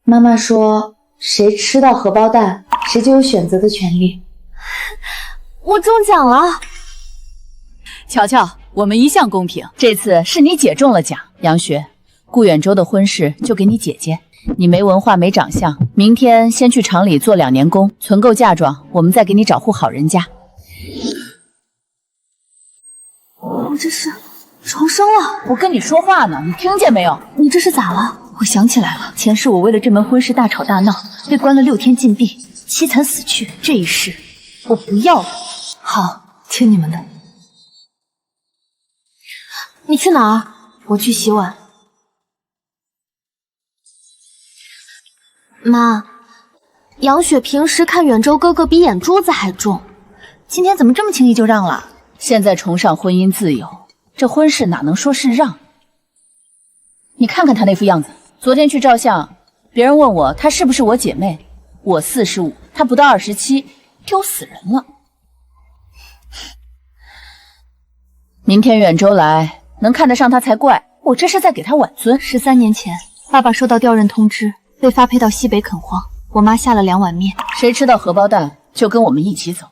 妈妈说，谁吃到荷包蛋，谁就有选择的权利。我中奖了！乔乔，我们一向公平，这次是你姐中了奖。杨雪，顾远舟的婚事就给你姐姐。你没文化没长相，明天先去厂里做2年工，存够嫁妆，我们再给你找户好人家。我这是重生了！我跟你说话呢，你听见没有？你这是咋了？我想起来了，前世我为了这门婚事大吵大闹，被关了6天禁闭，凄惨死去。这一世我不要了。好，听你们的。你去哪儿？我去洗碗。妈，杨雪平时看远舟哥哥比眼珠子还重，今天怎么这么轻易就让了？现在崇尚婚姻自由，这婚事哪能说是让？你看看她那副样子，昨天去照相，别人问我她是不是我姐妹，我45，她不到27，丢死人了。明天远舟来，能看得上她才怪，我这是在给她挽尊。13年前，爸爸收到调任通知，被发配到西北垦荒，我妈下了2碗面。谁吃到荷包蛋，就跟我们一起走。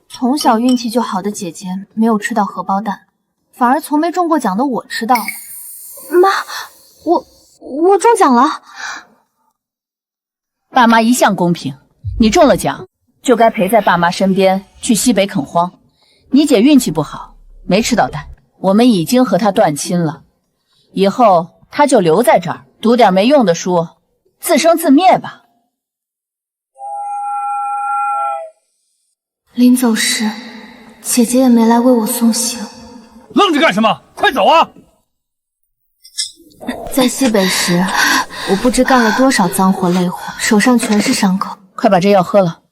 从小运气就好的姐姐没有吃到荷包蛋，反而从没中过奖的我吃到了。妈，我中奖了。爸妈一向公平，你中了奖就该陪在爸妈身边去西北垦荒。你姐运气不好，没吃到蛋，我们已经和她断亲了，以后她就留在这儿读点没用的书，自生自灭吧。临走时，姐姐也没来为我送行。愣着干什么？快走啊！在西北时，我不知干了多少脏活累活，手上全是伤口。快把这药喝了。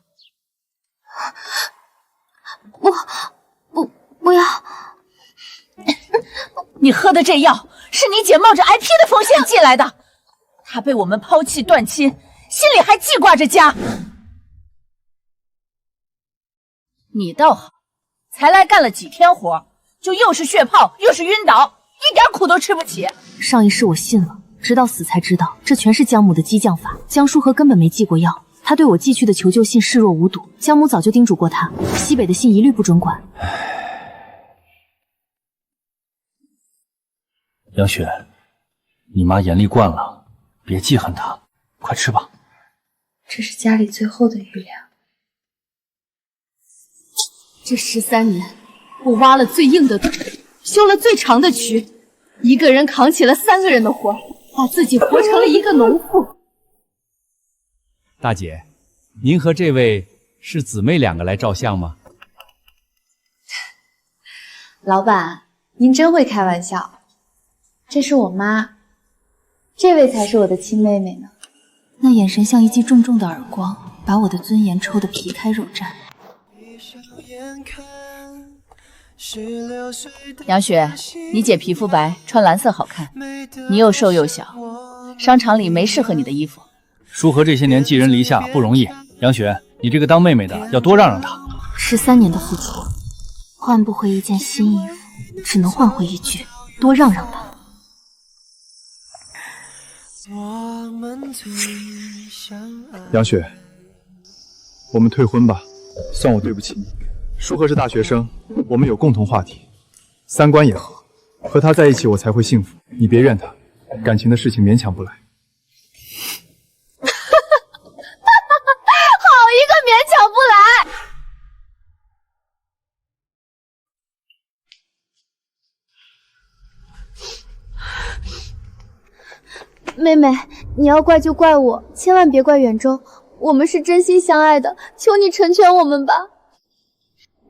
不要！你喝的这药是你姐冒着 IP 的风险寄来的，她被我们抛弃断亲，心里还记挂着家。你倒好，才来干了几天活，就又是血泡又是晕倒，一点苦都吃不起。上一世我信了，直到死才知道，这全是江母的激将法。江书和根本没寄过药，他对我寄去的求救信视若无睹。江母早就叮嘱过他，西北的信一律不准管。杨雪，你妈严厉惯了，别记恨她，快吃吧。这是家里最后的余粮。这13年，我挖了最硬的土，修了最长的渠，一个人扛起了3个人的活，把自己活成了一个农妇。大姐，您和这位是姊妹2个来照相吗？老板，您真会开玩笑。这是我妈，这位才是我的亲妹妹呢。那眼神像一记重重的耳光，把我的尊严抽得皮开肉绽。杨雪，你姐皮肤白，穿蓝色好看，你又瘦又小，商场里没适合你的衣服。舒和这些年寄人篱下不容易，杨雪，你这个当妹妹的要多让让她。13年的付出，换不回一件新衣服，只能换回一句多让让吧。杨雪，我们退婚吧，算我对不起你。舒和是大学生，我们有共同话题，3观也合，和他在一起我才会幸福。你别怨他，感情的事情勉强不来。好一个勉强不来！妹妹，你要怪就怪我，千万别怪远舟，我们是真心相爱的，求你成全我们吧。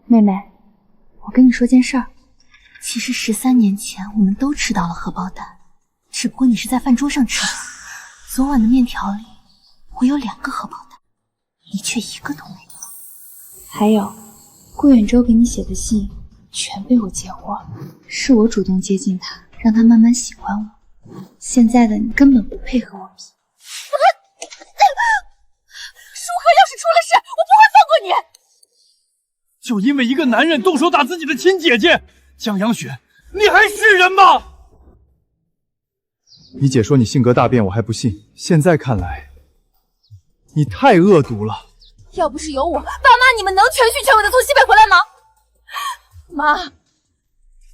妹妹，我跟你说件事儿，其实13年前我们都吃到了荷包蛋，只不过你是在饭桌上吃的。昨晚的面条里，我有2个荷包蛋，你却1个都没有。还有，顾远舟给你写的信全被我截获了，是我主动接近他，让他慢慢喜欢我。现在的你根本不配和我比。舒和要是出了事，我不会放过你。就因为一个男人动手打自己的亲姐姐，江阳雪，你还是人吗？你姐说你性格大变，我还不信，现在看来，你太恶毒了。要不是有我，爸妈你们能全心全意的从西北回来吗？妈，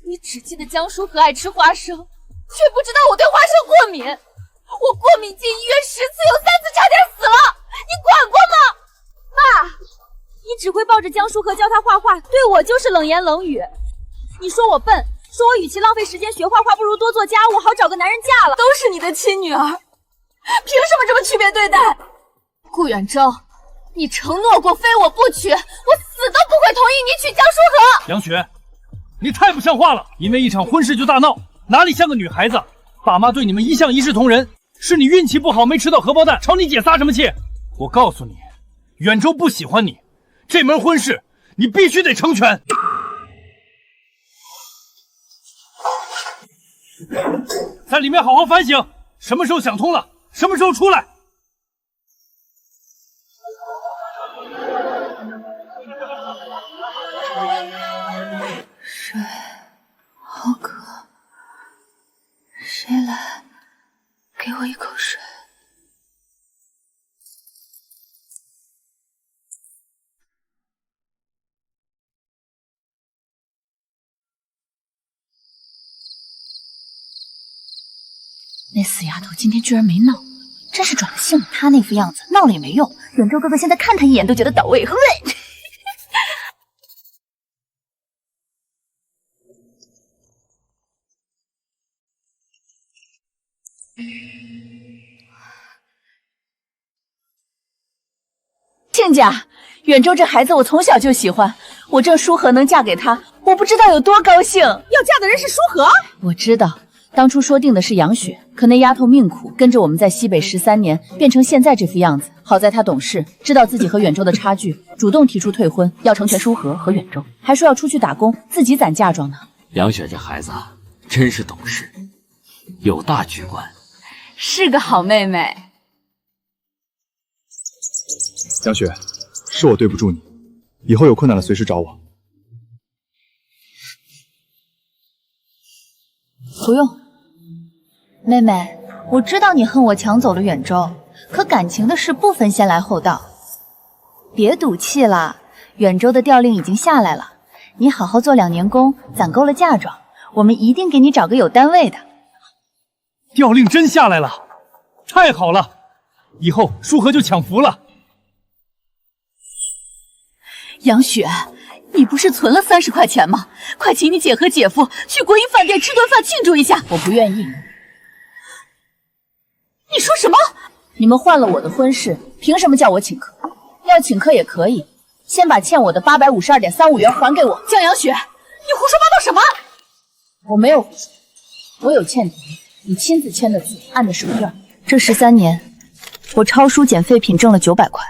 你只记得江疏和爱吃花生，却不知道我对花生过敏。我过敏近医院10次，有3次差点死了，你管过吗？爸，你只会抱着江疏和教他画画，对我就是冷言冷语。你说我笨，说我与其浪费时间学画画，不如多做家务，好找个男人嫁了。都是你的亲女儿，凭什么这么区别对待？顾远舟，你承诺过非我不娶，我死都不会同意你娶江疏和。杨雪，你太不像话了！因为一场婚事就大闹，哪里像个女孩子？爸妈对你们一向一视同仁，是你运气不好没吃到荷包蛋，朝你姐撒什么气？我告诉你，远州不喜欢你，这门婚事你必须得成全。在里面好好反省，什么时候想通了，什么时候出来。水，好渴，谁来给我一口水？那死丫头今天居然没闹，真是转了性了。她那副样子，闹了也没用。远州哥哥现在看她一眼都觉得倒胃。亲家，远州这孩子我从小就喜欢，我郑舒和能嫁给他，我不知道有多高兴。要嫁的人是舒和？我知道，当初说定的是杨雪，可那丫头命苦，跟着我们在西北13年，变成现在这副样子。好在她懂事，知道自己和远州的差距，主动提出退婚，要成全舒和和远州，还说要出去打工，自己攒嫁妆呢。杨雪这孩子真是懂事，有大局观，是个好妹妹。杨雪，是我对不住你，以后有困难了随时找我。不用，妹妹，我知道你恨我抢走了远州，可感情的事不分先来后到，别赌气了。远州的调令已经下来了，你好好做2年工，攒够了嫁妆，我们一定给你找个有单位的。调令真下来了，太好了，以后舒和就享福了。杨雪，你不是存了30块钱吗？快请你姐和姐夫去国营饭店吃顿饭庆祝一下。我不愿意。你说什么？你们换了我的婚事，凭什么叫我请客？要请客也可以，先把欠我的852.35元还给我。江杨雪，你胡说八道什么？我没有胡说，我有欠条，你亲自签的字，按的手印。这13年，我抄书捡废品挣了900块。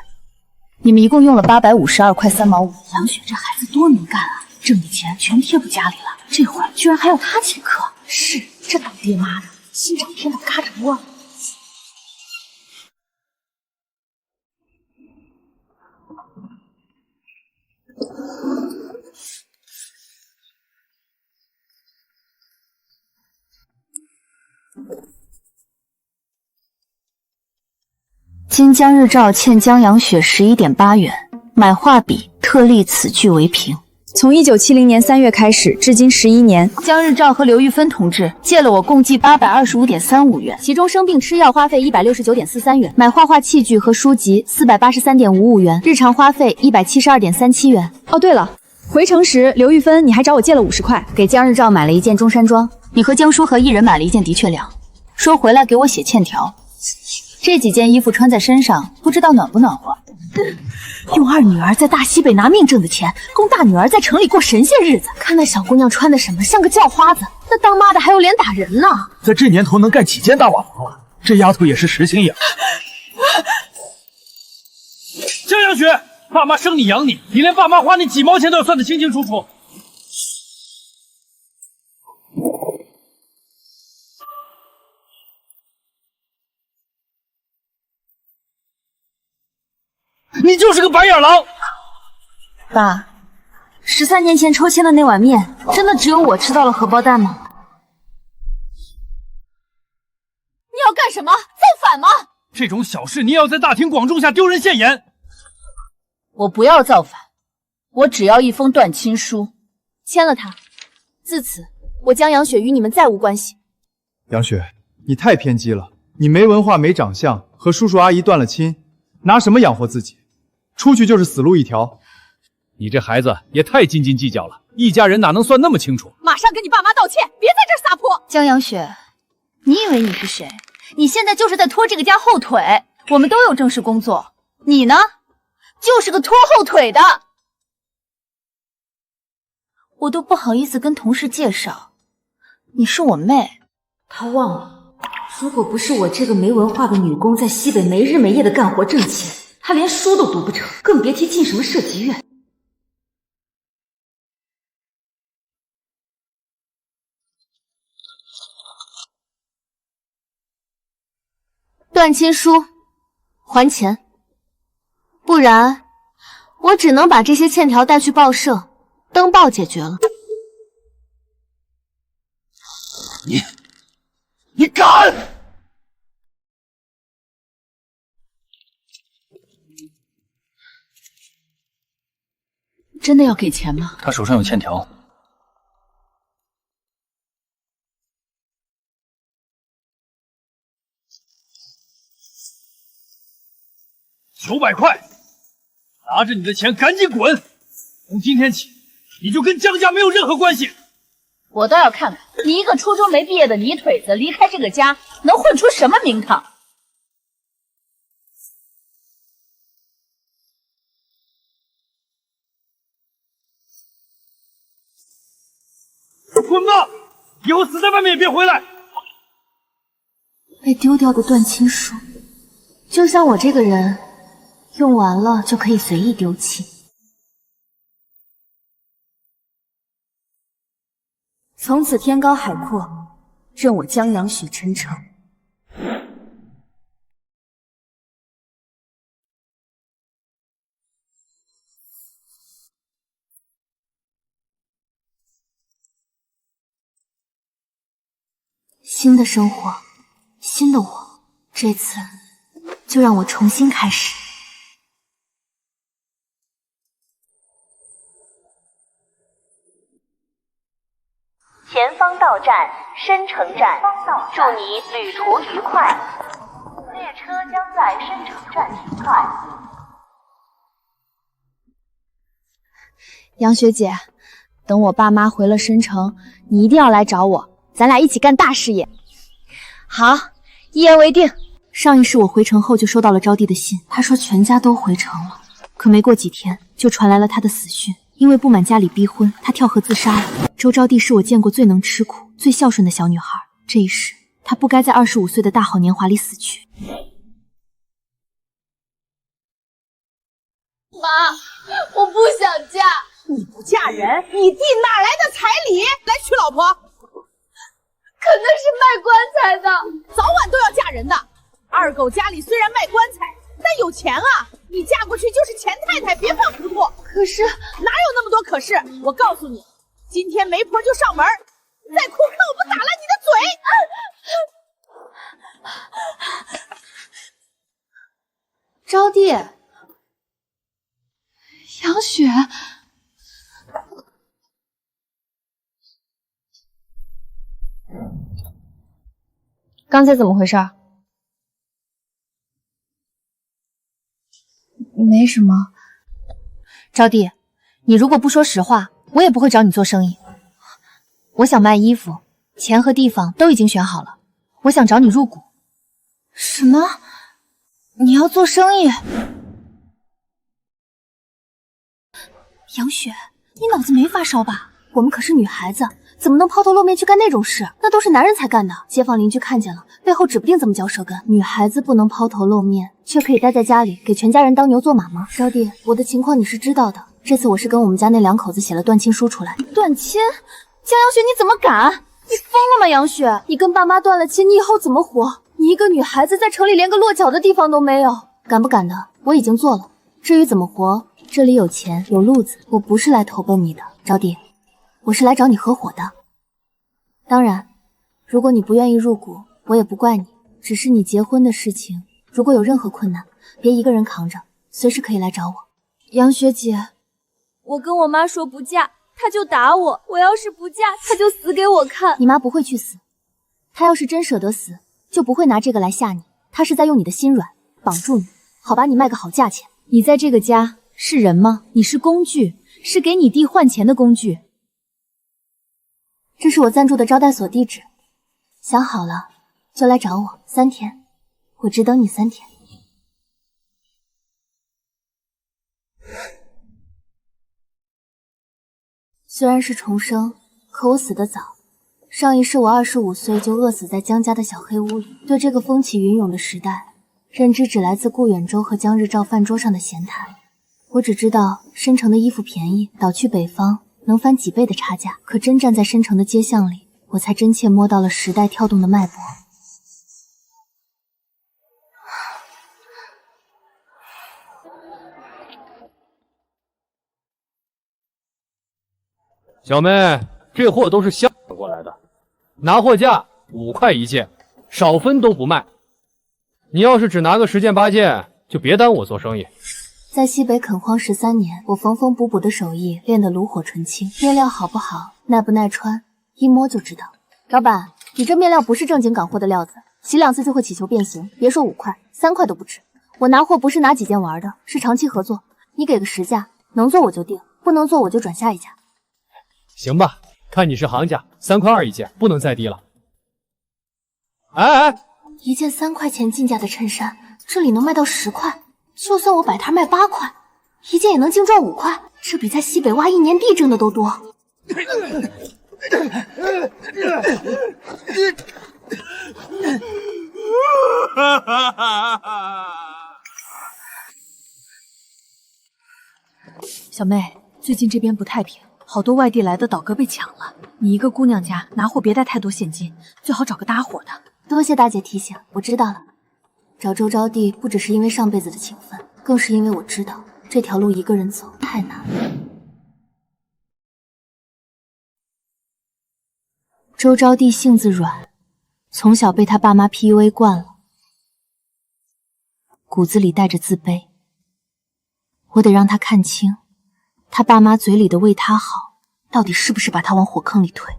你们一共用了852块3毛5。杨雪这孩子多能干啊，挣的钱全贴补家里了，这会儿居然还要他请客。是，这当爹妈的心长天的嘎着窝。今江日照欠江阳雪11.8元，买画笔特立此据为凭。从1970年3月开始，至今11年，江日照和刘玉芬同志借了我共计825.35元，其中生病吃药花费169.43元，买画画器具和书籍483.55元，日常花费172.37元。哦，对了，回城时刘玉芬你还找我借了50块，给江日照买了一件中山装，你和江疏和一人买了一件的确良，说回来给我写欠条。这几件衣服穿在身上，不知道暖不暖和。用二女儿在大西北拿命挣的钱，供大女儿在城里过神仙日子。看那小姑娘穿的什么，像个叫花子。那当妈的还有脸打人呢？在这年头能盖几间大瓦房了，这丫头也是实心眼。江阳雪，爸妈生你养你，你连爸妈花你几毛钱都要算得清清楚楚。你就是个白眼狼！爸，13年前抽签的那碗面，真的只有我吃到了荷包蛋吗？这种小事你也要在大庭广众下丢人现眼？我不要造反，我只要一封断亲书，签了它，自此我江阳雪与你们再无关系。杨雪，你太偏激了，你没文化没长相，和叔叔阿姨断了亲，拿什么养活自己？出去就是死路一条。你这孩子也太斤斤计较了，一家人哪能算那么清楚？马上跟你爸妈道歉，别在这儿撒泼！江阳雪，你以为你是谁？你现在就是在拖这个家后腿。我们都有正式工作，你呢，就是个拖后腿的。我都不好意思跟同事介绍，你是我妹。他忘了，如果不是我这个没文化的女工在西北没日没夜的干活挣钱，他连书都读不成，更别提进什么设计院。断亲书，还钱，不然我只能把这些欠条带去报社，登报解决了。你敢！真的要给钱吗？他手上有欠条。900块，拿着你的钱赶紧滚！从今天起，你就跟江家没有任何关系。我倒要看看你一个初中没毕业的泥腿子，离开这个家能混出什么名堂。滚吧！以后死在外面也别回来。被丢掉的断亲书，就像我这个人，用完了就可以随意丢弃。从此天高海阔，任我江阳许陈诚。新的生活，新的我，这次就让我重新开始。前方到站申城站，祝你旅途愉快。列车将在申城站停靠。杨学姐，等我爸妈回了申城，你一定要来找我，咱俩一起干大事业。好，一言为定。上一世我回城后就收到了招娣的信，他说全家都回城了，可没过几天就传来了他的死讯。因为不满家里逼婚，她跳河自杀了。周招娣是我见过最能吃苦、最孝顺的小女孩，这一世她不该在25岁的大好年华里死去。妈，我不想嫁。你不嫁人，你弟哪来的彩礼来娶老婆？可那是卖棺材的，早晚都要嫁人的。二狗家里虽然卖棺材，但有钱啊！你嫁过去就是钱太太，别犯糊涂。可是哪有那么多可是？我告诉你，今天媒婆就上门，再哭看我不打烂你的嘴！招娣，杨雪，刚才怎么回事？没什么。招娣，你如果不说实话，我也不会找你做生意。我想卖衣服，钱和地方都已经选好了，我想找你入股。什么？你要做生意？杨雪，你脑子没发烧吧？我们可是女孩子，怎么能抛头露面去干那种事？那都是男人才干的。街坊邻居看见了，背后指不定怎么嚼舌根。女孩子不能抛头露面，却可以待在家里给全家人当牛做马吗？招娣，我的情况你是知道的。这次我是跟我们家那两口子写了断亲书出来。断亲？江阳雪，你怎么敢？你疯了吗？杨雪，你跟爸妈断了亲，你以后怎么活？你一个女孩子在城里连个落脚的地方都没有，敢不敢的？我已经做了。至于怎么活，这里有钱有路子，我不是来投奔你的，招娣。我是来找你合伙的，当然，如果你不愿意入股，我也不怪你，只是你结婚的事情如果有任何困难，别一个人扛着，随时可以来找我。杨学姐，我跟我妈说不嫁，她就打我；我要是不嫁，她就死给我看。你妈不会去死，她要是真舍得死，就不会拿这个来吓你。她是在用你的心软绑住你，好把你卖个好价钱。你在这个家是人吗？你是工具，是给你弟换钱的工具。这是我暂住的招待所地址，想好了就来找我。3天，我只等你3天。虽然是重生，可我死得早。上一世我25岁就饿死在江家的小黑屋里。对这个风起云涌的时代，认知只来自顾远洲和江日照饭桌上的闲谈。我只知道申城的衣服便宜，倒去北方能翻几倍的差价。可真站在申城的街巷里，我才真切摸到了时代跳动的脉搏。小妹，这货都是香港过来的，拿货价5块1件，少分都不卖。你要是只拿个10件8件，就别耽误我做生意。在西北垦荒13年，我缝缝补补的手艺练得炉火纯青，面料好不好，耐不耐穿，一摸就知道。老板，你这面料不是正经港货的料子，洗2次就会起球变形，别说5块，3块都不值。我拿货不是拿几件玩的，是长期合作。你给个实价，能做我就定，不能做我就转下一家。行吧，看你是行家，3块2一件，不能再低了。哎，一件3块钱进价的衬衫，这里能卖到10块，就算我摆摊卖8块，一件也能净赚5块，这比在西北挖1年地挣的都多。小妹，最近这边不太平，好多外地来的倒戈被抢了。你一个姑娘家，拿货别带太多现金，最好找个搭伙的。多谢大姐提醒，我知道了。找周招娣不只是因为上辈子的情分，更是因为我知道这条路一个人走太难了。周招娣性子软，从小被他爸妈 PUA 惯了，骨子里带着自卑。我得让他看清，他爸妈嘴里的为他好，到底是不是把他往火坑里推。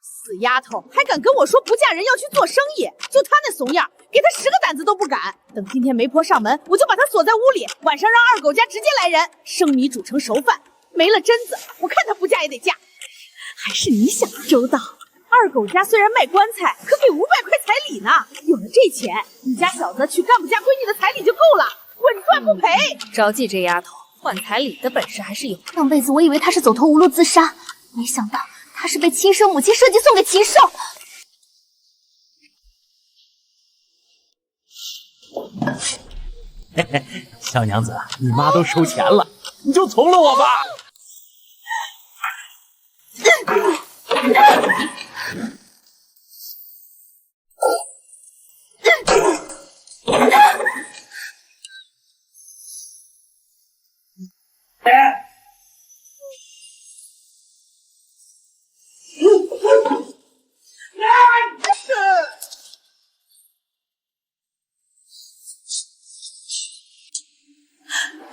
死丫头，还敢跟我说不嫁人要去做生意？就她那怂样，给她10个胆子都不敢。等今天媒婆上门，我就把她锁在屋里，晚上让二狗家直接来人，生米煮成熟饭。没了贞子，我看她不嫁也得嫁。还是你想的周到。二狗家虽然卖棺材，可给500块彩礼呢。有了这钱，你家小子娶干部家闺女的彩礼就够了，稳赚不赔。招娣这丫头换彩礼的本事还是有。上辈子我以为她是走投无路自杀，没想到她是被亲生母亲设计送给禽兽。嘿嘿，小娘子，你妈都收钱了，你就从了我吧。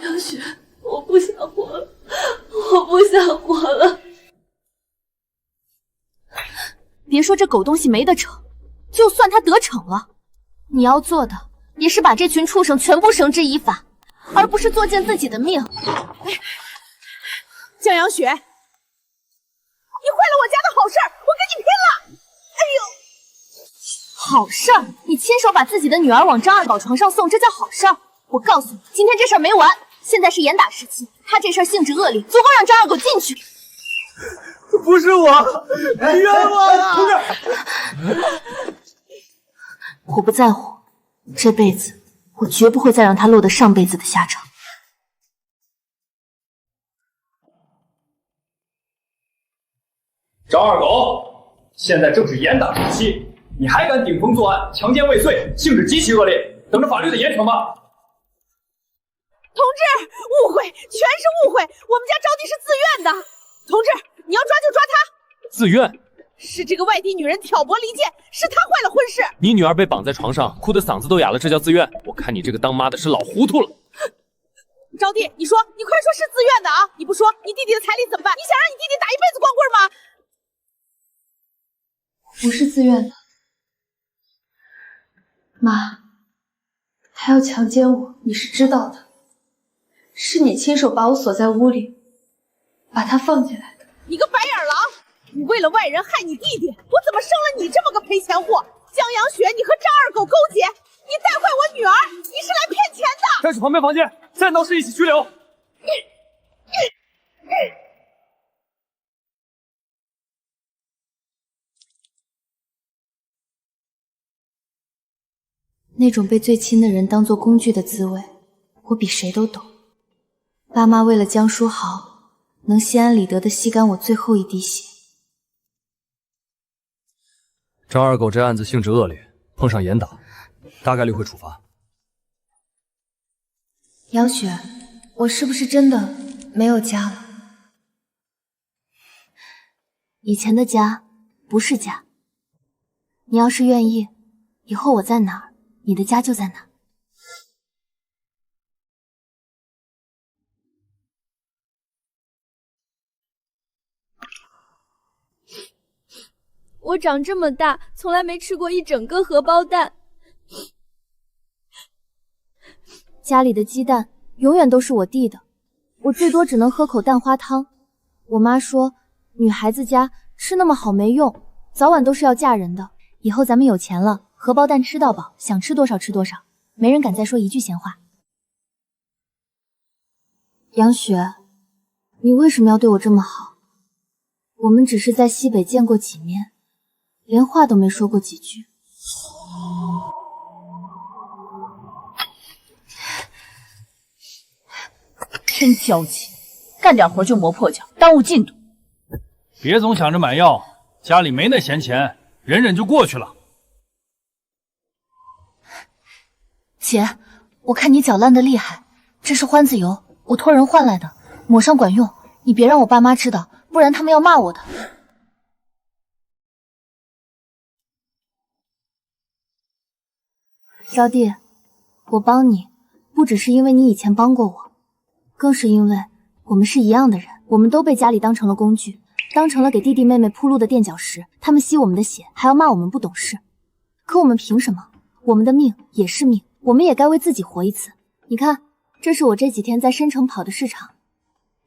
杨雪，我不想活了，我不想活了。别说这狗东西没得逞，就算他得逞了，你要做的也是把这群畜生全部绳之以法，而不是作践自己的命。江阳雪，你坏了我家的好事儿，我跟你拼了！哎呦，好事儿？你亲手把自己的女儿往张二宝床上送，这叫好事儿？我告诉你，今天这事儿没完。现在是严打时期，他这事儿性质恶劣，足够让张二狗进去。不是我，你冤枉啊！同志，我不在乎，这辈子我绝不会再让他落得上辈子的下场。张二狗，现在正是严打时期，你还敢顶风作案，强奸未遂，性质极其恶劣，等着法律的严惩吧。同志，误会，全是误会，我们家招娣是自愿的。同志，你要抓就抓他。自愿？是这个外地女人挑拨离间，是她坏了婚事。你女儿被绑在床上，哭得嗓子都哑了，这叫自愿？我看你这个当妈的是老糊涂了。招娣，你说，你快说是自愿的啊！你不说，你弟弟的彩礼怎么办？你想让你弟弟打一辈子光棍吗？不是自愿的，妈，他要强奸我，你是知道的，是你亲手把我锁在屋里，把他放进来的。你个白眼狼！你为了外人害你弟弟，我怎么生了你这么个赔钱货？江阳雪，你和张二狗勾结，你带坏我女儿，你是来骗钱的！带去旁边房间，再闹事一起拘留。那种被最亲的人当作工具的滋味，我比谁都懂。爸妈为了江书豪能心安理得地吸干我最后一滴血。张二狗这案子性质恶劣，碰上严打，大概率会处罚。杨雪，我是不是真的没有家了？以前的家不是家。你要是愿意，以后我在哪儿，你的家就在哪儿。我长这么大，从来没吃过一整个荷包蛋。家里的鸡蛋永远都是我弟的，我最多只能喝口蛋花汤。我妈说，女孩子家吃那么好没用，早晚都是要嫁人的。以后咱们有钱了，荷包蛋吃到饱，想吃多少吃多少，没人敢再说一句闲话。杨雪，你为什么要对我这么好？我们只是在西北见过几面，连话都没说过几句。真娇气，干点活就磨破脚，耽误进度。别总想着买药，家里没那闲钱，忍忍就过去了。姐，我看你脚烂得厉害，这是欢子油，我托人换来的，抹上管用，你别让我爸妈知道，不然他们要骂我的。招娣，我帮你，不只是因为你以前帮过我，更是因为我们是一样的人，我们都被家里当成了工具，当成了给弟弟妹妹铺路的垫脚石，他们吸我们的血，还要骂我们不懂事。可我们凭什么？我们的命也是命，我们也该为自己活一次。你看，这是我这几天在申城跑的市场，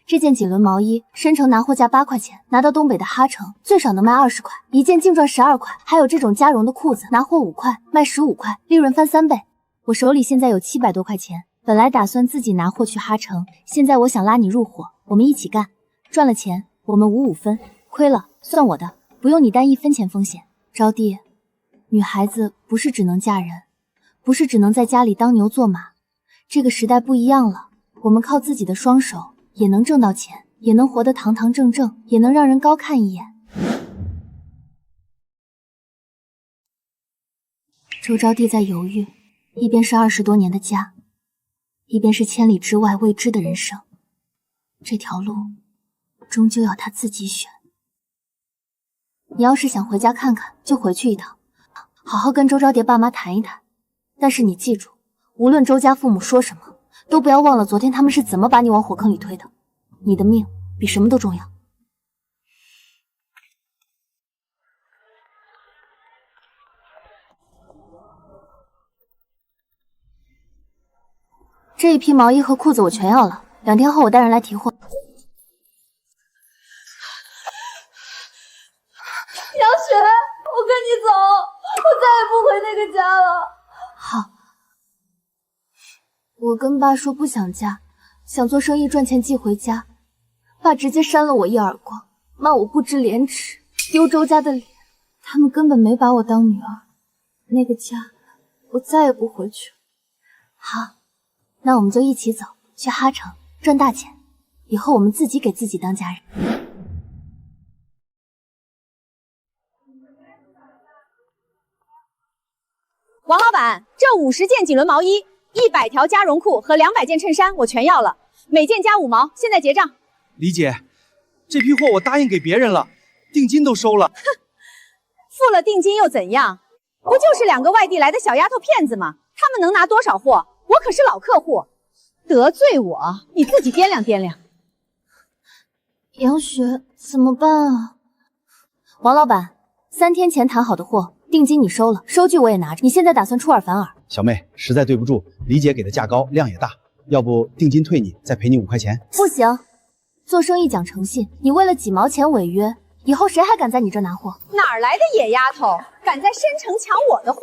这件锦纶毛衣，申城拿货价8块钱，拿到东北的哈城最少能卖20块，一件净赚12块。还有这种加绒的裤子，拿货5块，卖15块，利润翻3倍。我手里现在有700多块钱，本来打算自己拿货去哈城，现在我想拉你入伙，我们一起干，赚了钱我们5-5分，亏了算我的，不用你担1分钱风险。招娣，女孩子不是只能嫁人，不是只能在家里当牛做马，这个时代不一样了，我们靠自己的双手也能挣到钱，也能活得堂堂正正，也能让人高看一眼。周招娣在犹豫，一边是20多年的家，一边是千里之外未知的人生，这条路终究要她自己选。你要是想回家看看，就回去一趟，好好跟周招娣爸妈谈一谈。但是你记住，无论周家父母说什么，都不要忘了昨天他们是怎么把你往火坑里推的。你的命比什么都重要。这一批毛衣和裤子我全要了，2天后我带人来提货。杨雪，我跟你走，我再也不回那个家了。好，我跟爸说不想嫁，想做生意赚钱寄回家，爸直接扇了我一耳光，骂我不知廉耻，丢周家的脸。他们根本没把我当女儿，那个家我再也不回去了。好，那我们就一起走，去哈城赚大钱，以后我们自己给自己当家人。王老板，这50件锦纶毛衣、100条加绒裤和200件衬衫我全要了，每件加5毛，现在结账。李姐，这批货我答应给别人了，定金都收了。哼，付了定金又怎样？不就是2个外地来的小丫头片子吗？他们能拿多少货？我可是老客户，得罪我，你自己掂量掂量。杨雪，怎么办啊？王老板，3天前谈好的货，定金你收了，收据我也拿着，你现在打算出尔反尔？小妹，实在对不住，李姐给的价高，量也大，要不定金退你，再赔你5块钱？不行，做生意讲诚信，你为了几毛钱违约，以后谁还敢在你这拿货？哪儿来的野丫头，敢在申城抢我的货？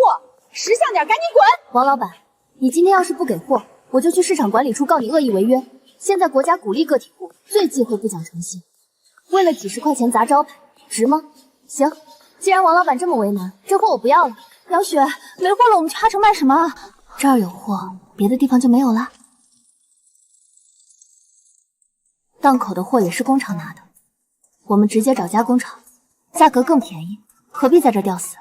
识相点，赶紧滚！王老板，你今天要是不给货，我就去市场管理处告你恶意违约。现在国家鼓励个体户，最忌讳不讲诚信，为了几10块钱砸招牌，值吗？行，既然王老板这么为难，这货我不要了。杨雪，没货了，我们去哈城卖什么啊？这儿有货，别的地方就没有了。档口的货也是工厂拿的，我们直接找加工厂，价格更便宜，何必在这吊死？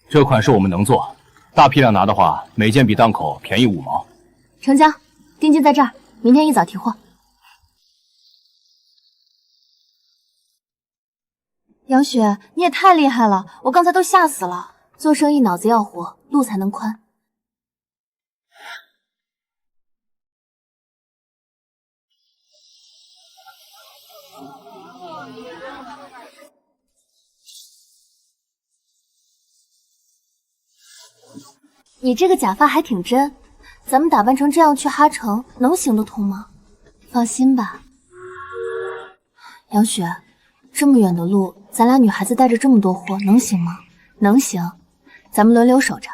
这款式我们能做，大批量拿的话，每件比档口便宜5毛。成交，定金在这儿，明天一早提货。杨雪，你也太厉害了，我刚才都吓死了。做生意脑子要活，路才能宽。你这个假发还挺真，咱们打扮成这样去哈城，能行得通吗？放心吧，杨雪，这么远的路，咱俩女孩子带着这么多货，能行吗？能行，咱们轮流守着，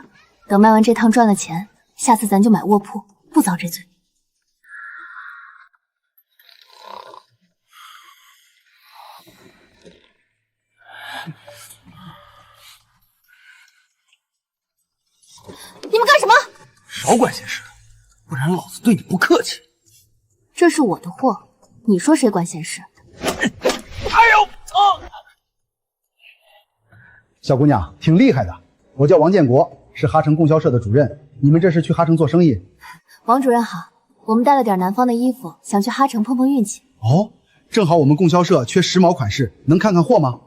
等卖完这趟赚了钱，下次咱就买卧铺，不遭这罪。你们干什么？少管闲事，不然老子对你不客气。这是我的货，你说谁管闲事？哎呦，小姑娘挺厉害的，我叫王建国，是哈城供销社的主任。你们这是去哈城做生意？王主任好，我们带了点南方的衣服，想去哈城碰碰运气。哦，正好我们供销社缺时髦款式，能看看货吗？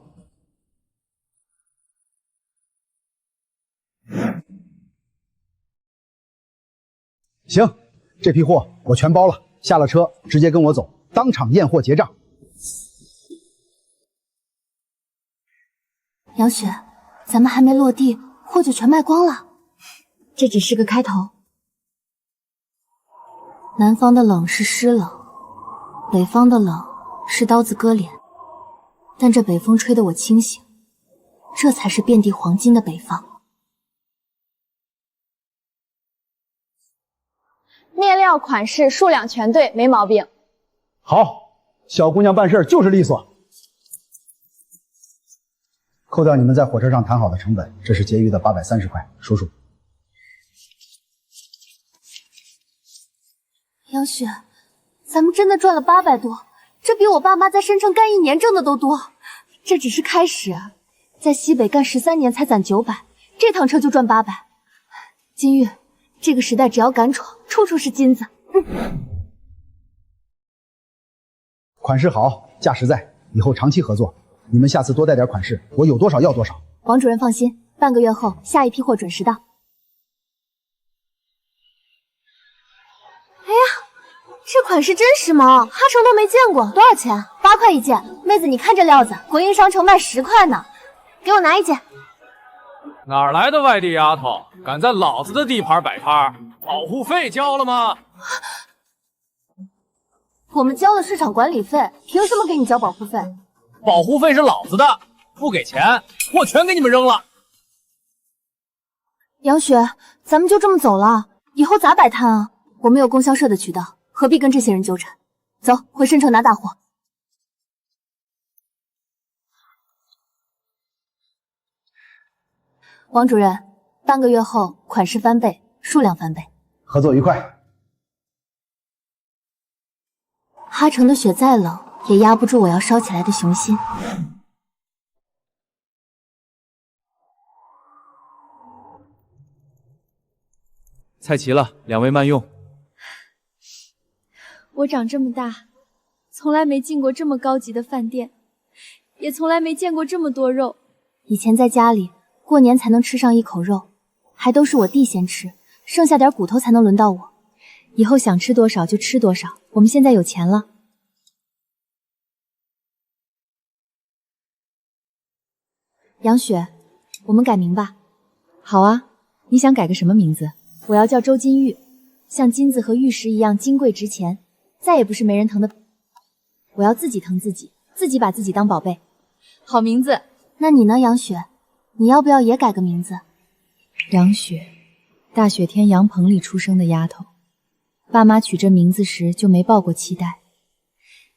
行，这批货我全包了，下了车直接跟我走，当场验货结账。杨雪，咱们还没落地，货就全卖光了，这只是个开头。南方的冷是湿冷，北方的冷是刀子割脸，但这北风吹得我清醒，这才是遍地黄金的北方。面料、款式、数量全对，没毛病。好，小姑娘办事就是利索。扣掉你们在火车上谈好的成本，这是结余的830块，数数。杨雪，咱们真的赚了800多，这比我爸妈在申城干1年挣的都多。这只是开始，在西北干13年才攒900，这趟车就赚800。金玉，这个时代只要敢闯，处处是金子。款式好，价实在，以后长期合作。你们下次多带点款式，我有多少要多少。王主任放心，半个月后下一批货准时到。哎呀，这款式真时髦，哈城都没见过，多少钱？8块一件。妹子，你看这料子，国营商城卖10块呢，给我拿1件。哪来的外地丫头，敢在老子的地盘摆摊？保护费交了吗？我们交了市场管理费，凭什么给你交保护费？保护费是老子的，不给钱，货全给你们扔了。杨雪，咱们就这么走了，以后咋摆摊啊？我们有供销社的渠道，何必跟这些人纠缠？走，回申城拿大货。王主任，半个月后款式翻倍，数量翻倍。合作愉快。哈城的雪再冷，也压不住我要烧起来的雄心。菜齐了，2位慢用。我长这么大，从来没进过这么高级的饭店，也从来没见过这么多肉。以前在家里过年才能吃上一口肉，还都是我弟先吃，剩下点骨头才能轮到我。以后想吃多少就吃多少。我们现在有钱了。杨雪，我们改名吧。好啊，你想改个什么名字？我要叫周金玉，像金子和玉石一样金贵值钱，再也不是没人疼的。我要自己疼自己，自己把自己当宝贝。好名字。那你呢，杨雪？你要不要也改个名字？杨雪，大雪天羊棚里出生的丫头，爸妈取这名字时就没抱过期待。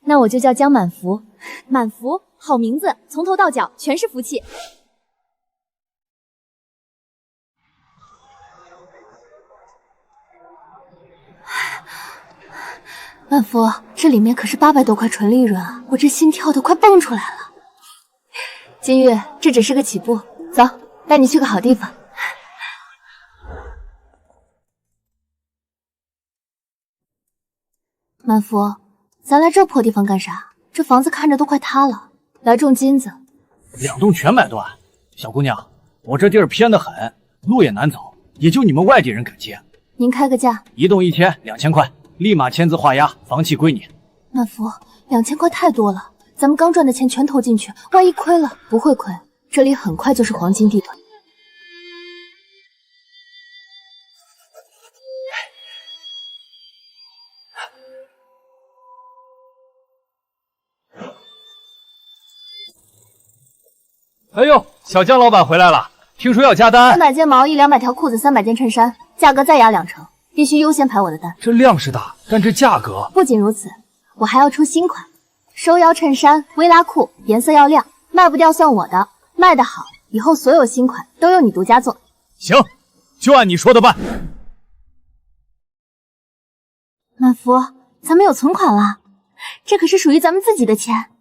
那我就叫江满福。满福，好名字，从头到脚全是福气。满福，这里面可是800多块纯利润啊，我这心跳都快蹦出来了。金玉，这只是个起步，走，带你去个好地方。满福，咱来这破地方干啥？这房子看着都快塌了，来种金子。2栋全买断，小姑娘，我这地儿偏得很，路也难走，也就你们外地人敢接。您开个价，1栋1000、2000块，立马签字画押，房契归你。满福，2000块太多了，咱们刚赚的钱全投进去，万一亏了，不会亏，这里很快就是黄金地段。哎呦，小江老板回来了，听说要加单。300件毛衣，200条裤子，300件衬衫，价格再压2成，必须优先排我的单。这量是大，但这价格……不仅如此，我还要出新款，收腰衬衫、微拉裤，颜色要亮，卖不掉算我的，卖得好，以后所有新款都由你独家做。行，就按你说的办。满福，咱们有存款了，这可是属于咱们自己的钱。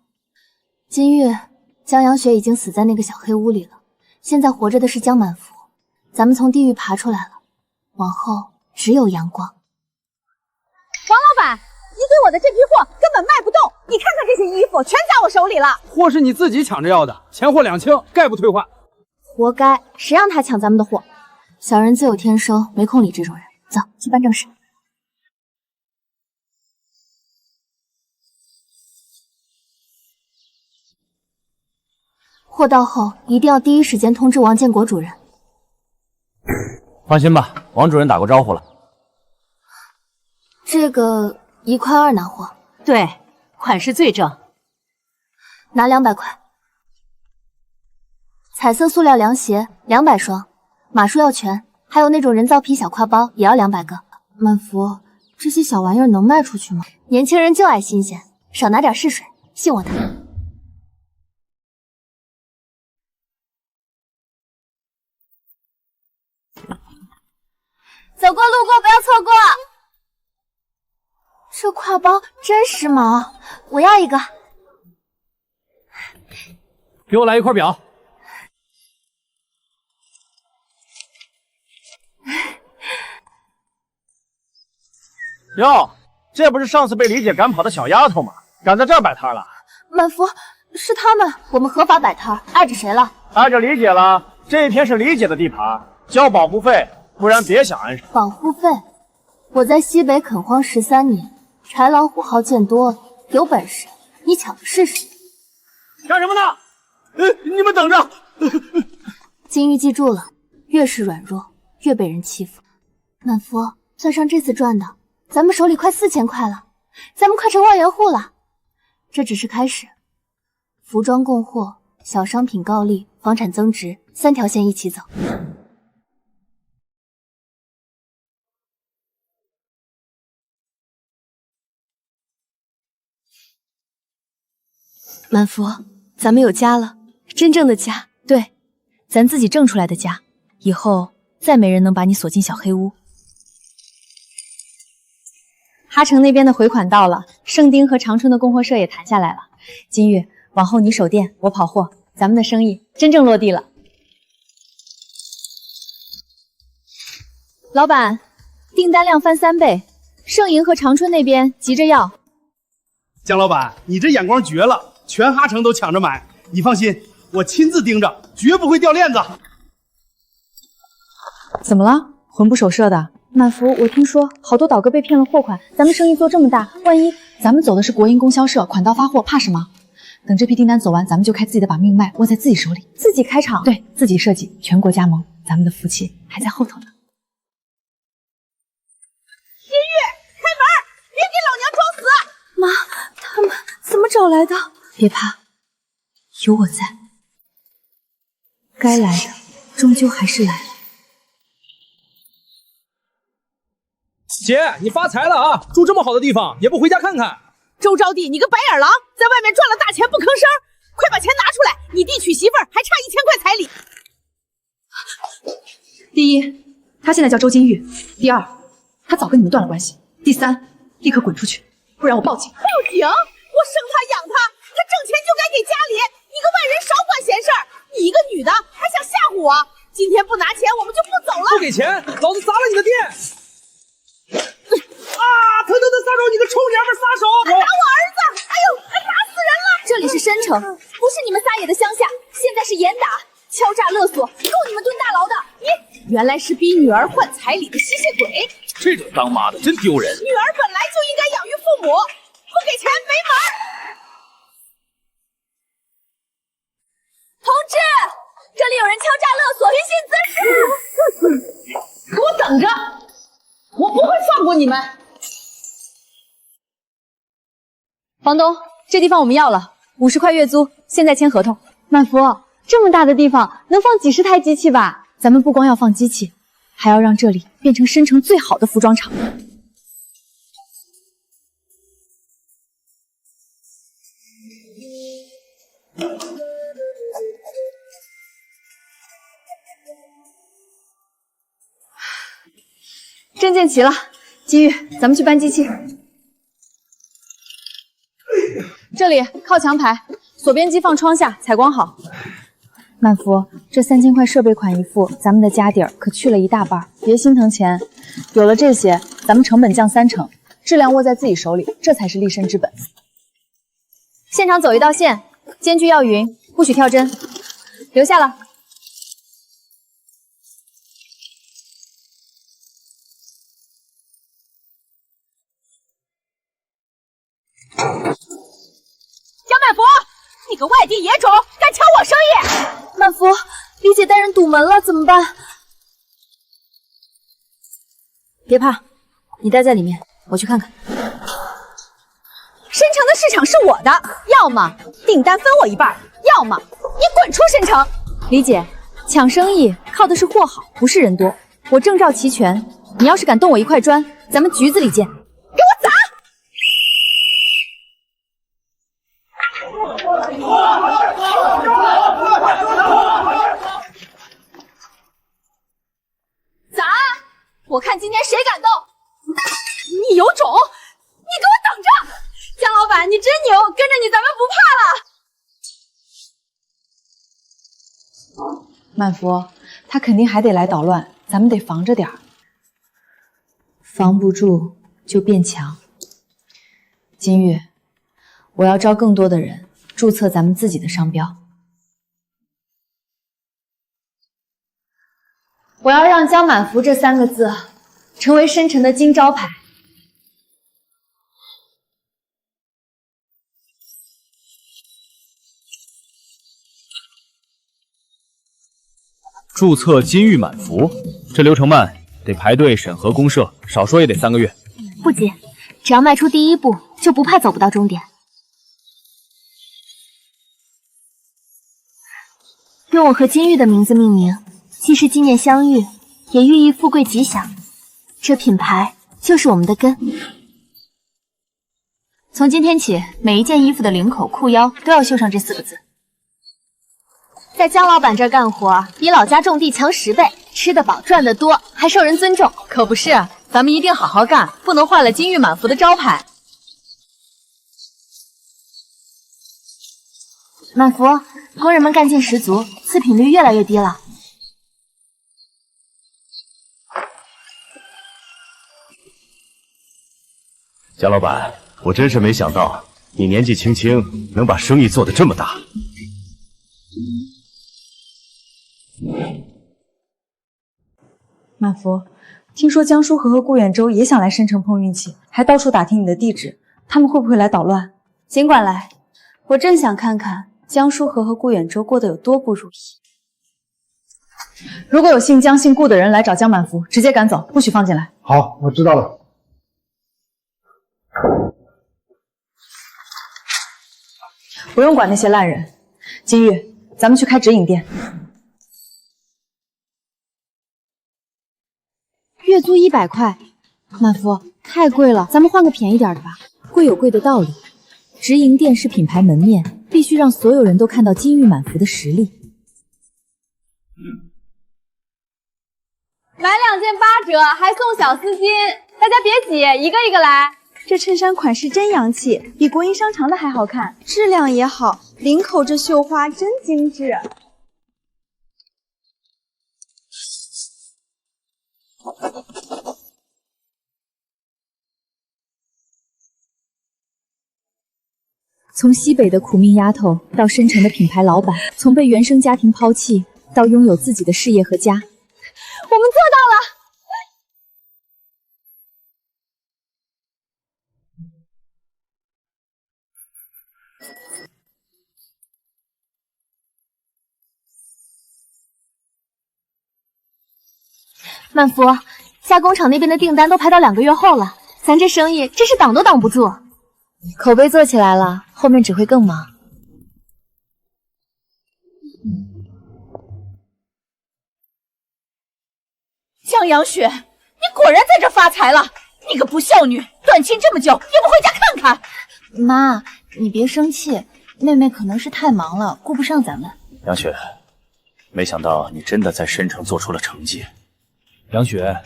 金玉。江阳雪已经死在那个小黑屋里了，现在活着的是江满福。咱们从地狱爬出来了，往后只有阳光。王老板，你给我的这批货根本卖不动，你看看这些衣服全在我手里了。货是你自己抢着要的，钱货两清，概不退换。活该，谁让他抢咱们的货？小人自有天收，没空理这种人。走，去办正事。货到后一定要第一时间通知王建国主任。放心吧，王主任打过招呼了。这个1块2拿货。对，款式最正。拿200块。彩色塑料凉鞋200双，码数要全，还有那种人造皮小挎包也要200个。满福，这些小玩意儿能卖出去吗？年轻人就爱新鲜，少拿点试水，信我的。走过路过不要错过。这挎包真时髦，我要一个。给我来1块表。哟，这不是上次被李姐赶跑的小丫头吗？敢在这儿摆摊了？满福，是他们，我们合法摆摊，碍着谁了？碍着李姐了。这一片是李姐的地盘，交保护费，不然别想安生。保护费？我在西北垦荒13年，豺狼虎号见多了，有本事你抢着试试。干什么呢？你们等着！金玉记住了，越是软弱，越被人欺负。满福，算上这次赚的，咱们手里快4000块了，咱们快成万元户了。这只是开始，服装供货，小商品告利，房产增值，3条线一起走。满福，咱们有家了，真正的家，对，咱自己挣出来的家，以后再没人能把你锁进小黑屋。哈城那边的回款到了，盛丁和长春的供货社也谈下来了。金玉，往后你守店，我跑货，咱们的生意真正落地了。老板，订单量翻3倍，盛营和长春那边急着要。姜老板，你这眼光绝了，全哈城都抢着买。你放心，我亲自盯着，绝不会掉链子。怎么了？魂不守舍的？满福，我听说好多倒哥被骗了货款，咱们生意做这么大，万一……咱们走的是国营供销社，款到发货，怕什么？等这批订单走完，咱们就开自己的把命脉，握在自己手里，自己开厂，对自己设计，全国加盟，咱们的福气还在后头呢。金玉，开门，别给老娘装死！妈，他们怎么找来的？别怕，有我在。该来的终究还是来了。姐，你发财了啊！住这么好的地方，也不回家看看。周招娣，你个白眼狼，在外面赚了大钱不吭声，快把钱拿出来！你弟娶媳妇儿还差1000块彩礼。第一，他现在叫周金玉；第二，他早跟你们断了关系；第三，立刻滚出去，不然我报警。报警？我生他养他，他挣钱就该给家里，你个外人少管闲事儿。你一个女的还想吓唬我？今天不拿钱，我们就不走了。不给钱，老子砸了你的店！啊！疼疼的，撒手！你个臭娘们撒手！还打我儿子！哎呦，还打死人了！这里是申城，不是你们撒野的乡下，现在是严打、敲诈勒索，够你们蹲大牢的。你原来是逼女儿换彩礼的吸血鬼！这种当妈的真丢人。女儿本来就应该养育父母，不给钱没门。同志，这里有人敲诈勒索，寻衅滋事！给我等着，我不会放过你们。房东，这地方我们要了，50块月租，现在签合同。满福，这么大的地方能放几10台机器吧？咱们不光要放机器，还要让这里变成申城最好的服装厂。证件齐了，金玉，咱们去搬机器。这里靠墙排，左边机放窗下，采光好。满福，这3000块设备款一付，咱们的家底儿可去了一大半。别心疼钱，有了这些，咱们成本降30%，质量握在自己手里，这才是立身之本。现场走一道线，间距要匀，不许跳针。留下了。江满福，你个外地野种，敢抢我生意！满福，李姐带人堵门了，怎么办？别怕，你待在里面，我去看看。申城的市场是我的，要么订单分我一半，要么你滚出申城。李姐，抢生意靠的是货好，不是人多。我证照齐全，你要是敢动我一块砖，咱们局子里见。给我砸！砸！我看今天谁敢动！你有种！你给我等着！江老板，你真牛，跟着你咱们不怕了。满福，他肯定还得来捣乱，咱们得防着点儿。防不住就变强。金玉，我要招更多的人，注册咱们自己的商标。我要让江满福这3个字成为申城的金招牌。注册金玉满福，这流程慢，得排队审核公社，少说也得3个月。不急，只要迈出第一步，就不怕走不到终点。用我和金玉的名字命名，既是纪念相遇，也寓意富贵吉祥。这品牌就是我们的根。从今天起，每一件衣服的领口、裤腰都要绣上这4个字。在江老板这儿干活，比老家种地强10倍，吃得饱，赚得多，还受人尊重。可不是，咱们一定好好干，不能坏了金玉满福的招牌。满福，工人们干劲十足，次品率越来越低了。江老板，我真是没想到你年纪轻轻，能把生意做得这么大。满福，听说江书和顾远舟也想来申城碰运气，还到处打听你的地址，他们会不会来捣乱？尽管来，我正想看看江书和顾远舟过得有多不如意。如果有姓江姓顾的人来找江满福，直接赶走，不许放进来。好，我知道了。不用管那些烂人。金玉，咱们去开直营店。月租100块，满福太贵了，咱们换个便宜点的吧。贵有贵的道理，直营店是品牌门面，必须让所有人都看到金玉满福的实力。买2件8折，还送小丝巾，大家别挤，一个一个来。这衬衫款式真洋气，比国营商场的还好看，质量也好，领口这绣花真精致。从西北的苦命丫头到深城的品牌老板，从被原生家庭抛弃到拥有自己的事业和家，我们做到了！满福，加工厂那边的订单都排到2个月后了，咱这生意真是挡都挡不住。口碑做起来了，后面只会更忙。江阳雪，你果然在这发财了！你个不孝女，断亲这么久也不回家看看。妈，你别生气，妹妹可能是太忙了，顾不上咱们。杨雪，没想到你真的在深城做出了成绩。杨雪，